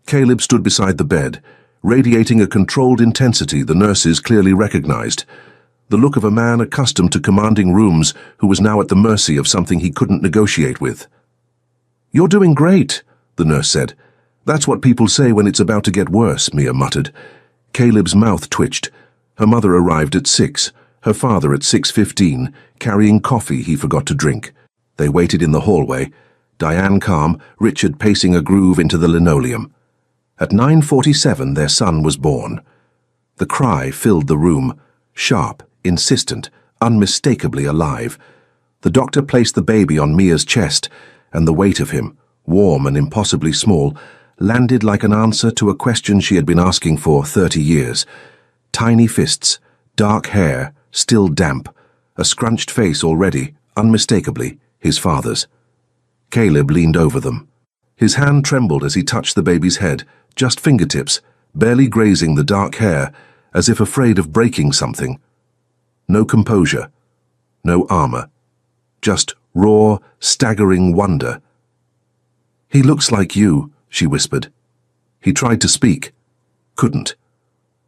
Caleb stood beside the bed, radiating a controlled intensity the nurses clearly recognized. The look of a man accustomed to commanding rooms who was now at the mercy of something he couldn't negotiate with. "You're doing great," the nurse said. "That's what people say when it's about to get worse," Mia muttered. Caleb's mouth twitched. Her mother arrived at 6, her father at 6:15, carrying coffee he forgot to drink. They waited in the hallway, Diane calm, Richard pacing a groove into the linoleum. At 9:47 their son was born. The cry filled the room, sharp, insistent, unmistakably alive. The doctor placed the baby on Mia's chest, and the weight of him, warm and impossibly small, landed like an answer to a question she had been asking for 30 years. Tiny fists, dark hair, still damp, a scrunched face already, unmistakably, his father's. Caleb leaned over them. His hand trembled as he touched the baby's head, just fingertips, barely grazing the dark hair, as if afraid of breaking something. No composure, no armor, just raw, staggering wonder. "He looks like you," she whispered. He tried to speak, couldn't.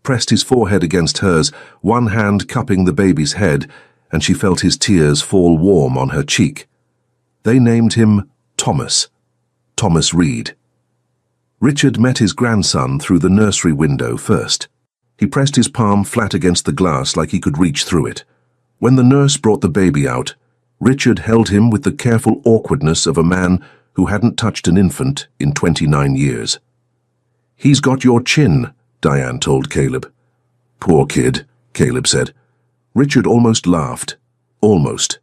Pressed his forehead against hers, one hand cupping the baby's head, and she felt his tears fall warm on her cheek. They named him Thomas Reed. Richard met his grandson through the nursery window first. He pressed his palm flat against the glass like he could reach through it. When the nurse brought the baby out, Richard held him with the careful awkwardness of a man who hadn't touched an infant in 29 years. "He's got your chin," Diane told Caleb. "Poor kid," Caleb said. Richard almost laughed. Almost.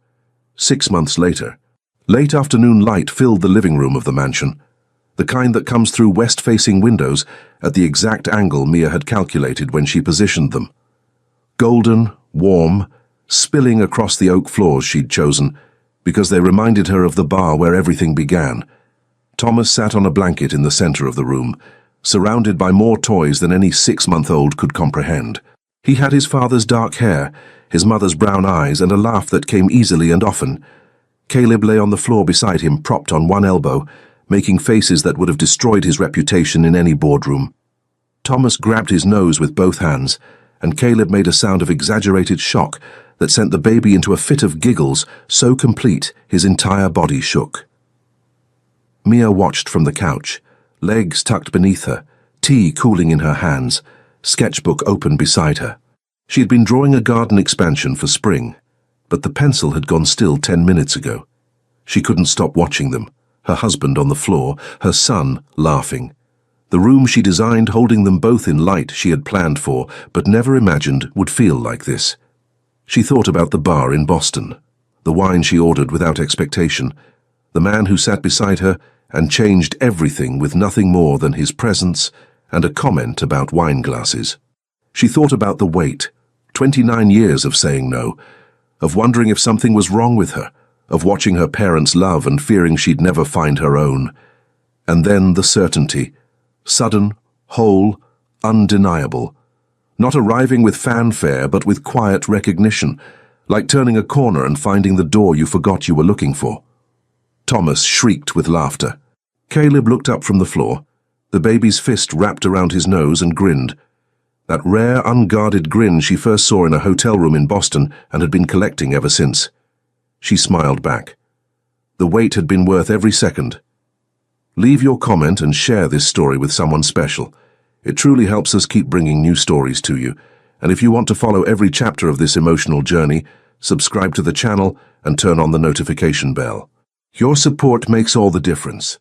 6 months later. Late afternoon light filled the living room of the mansion, the kind that comes through west-facing windows at the exact angle Mia had calculated when she positioned them. Golden, warm, spilling across the oak floors she'd chosen, because they reminded her of the bar where everything began. Thomas sat on a blanket in the center of the room, surrounded by more toys than any 6-month-old could comprehend. He had his father's dark hair, his mother's brown eyes, and a laugh that came easily and often. Caleb lay on the floor beside him, propped on one elbow, making faces that would have destroyed his reputation in any boardroom. Thomas grabbed his nose with both hands, and Caleb made a sound of exaggerated shock that sent the baby into a fit of giggles so complete his entire body shook. Mia watched from the couch, legs tucked beneath her, tea cooling in her hands, sketchbook open beside her. She had been drawing a garden expansion for spring, but the pencil had gone still 10 minutes ago. She couldn't stop watching them, her husband on the floor, her son laughing. The room she designed holding them both in light she had planned for, but never imagined would feel like this. She thought about the bar in Boston, the wine she ordered without expectation, the man who sat beside her and changed everything with nothing more than his presence and a comment about wine glasses. She thought about the wait, 29 years of saying no, of wondering if something was wrong with her, of watching her parents love and fearing she'd never find her own. And then the certainty, sudden, whole, undeniable, not arriving with fanfare but with quiet recognition, like turning a corner and finding the door you forgot you were looking for. Thomas shrieked with laughter. Caleb looked up from the floor, the baby's fist wrapped around his nose, and grinned. That rare, unguarded grin she first saw in a hotel room in Boston and had been collecting ever since. She smiled back. The wait had been worth every second. Leave your comment and share this story with someone special. It truly helps us keep bringing new stories to you. And if you want to follow every chapter of this emotional journey, subscribe to the channel and turn on the notification bell. Your support makes all the difference.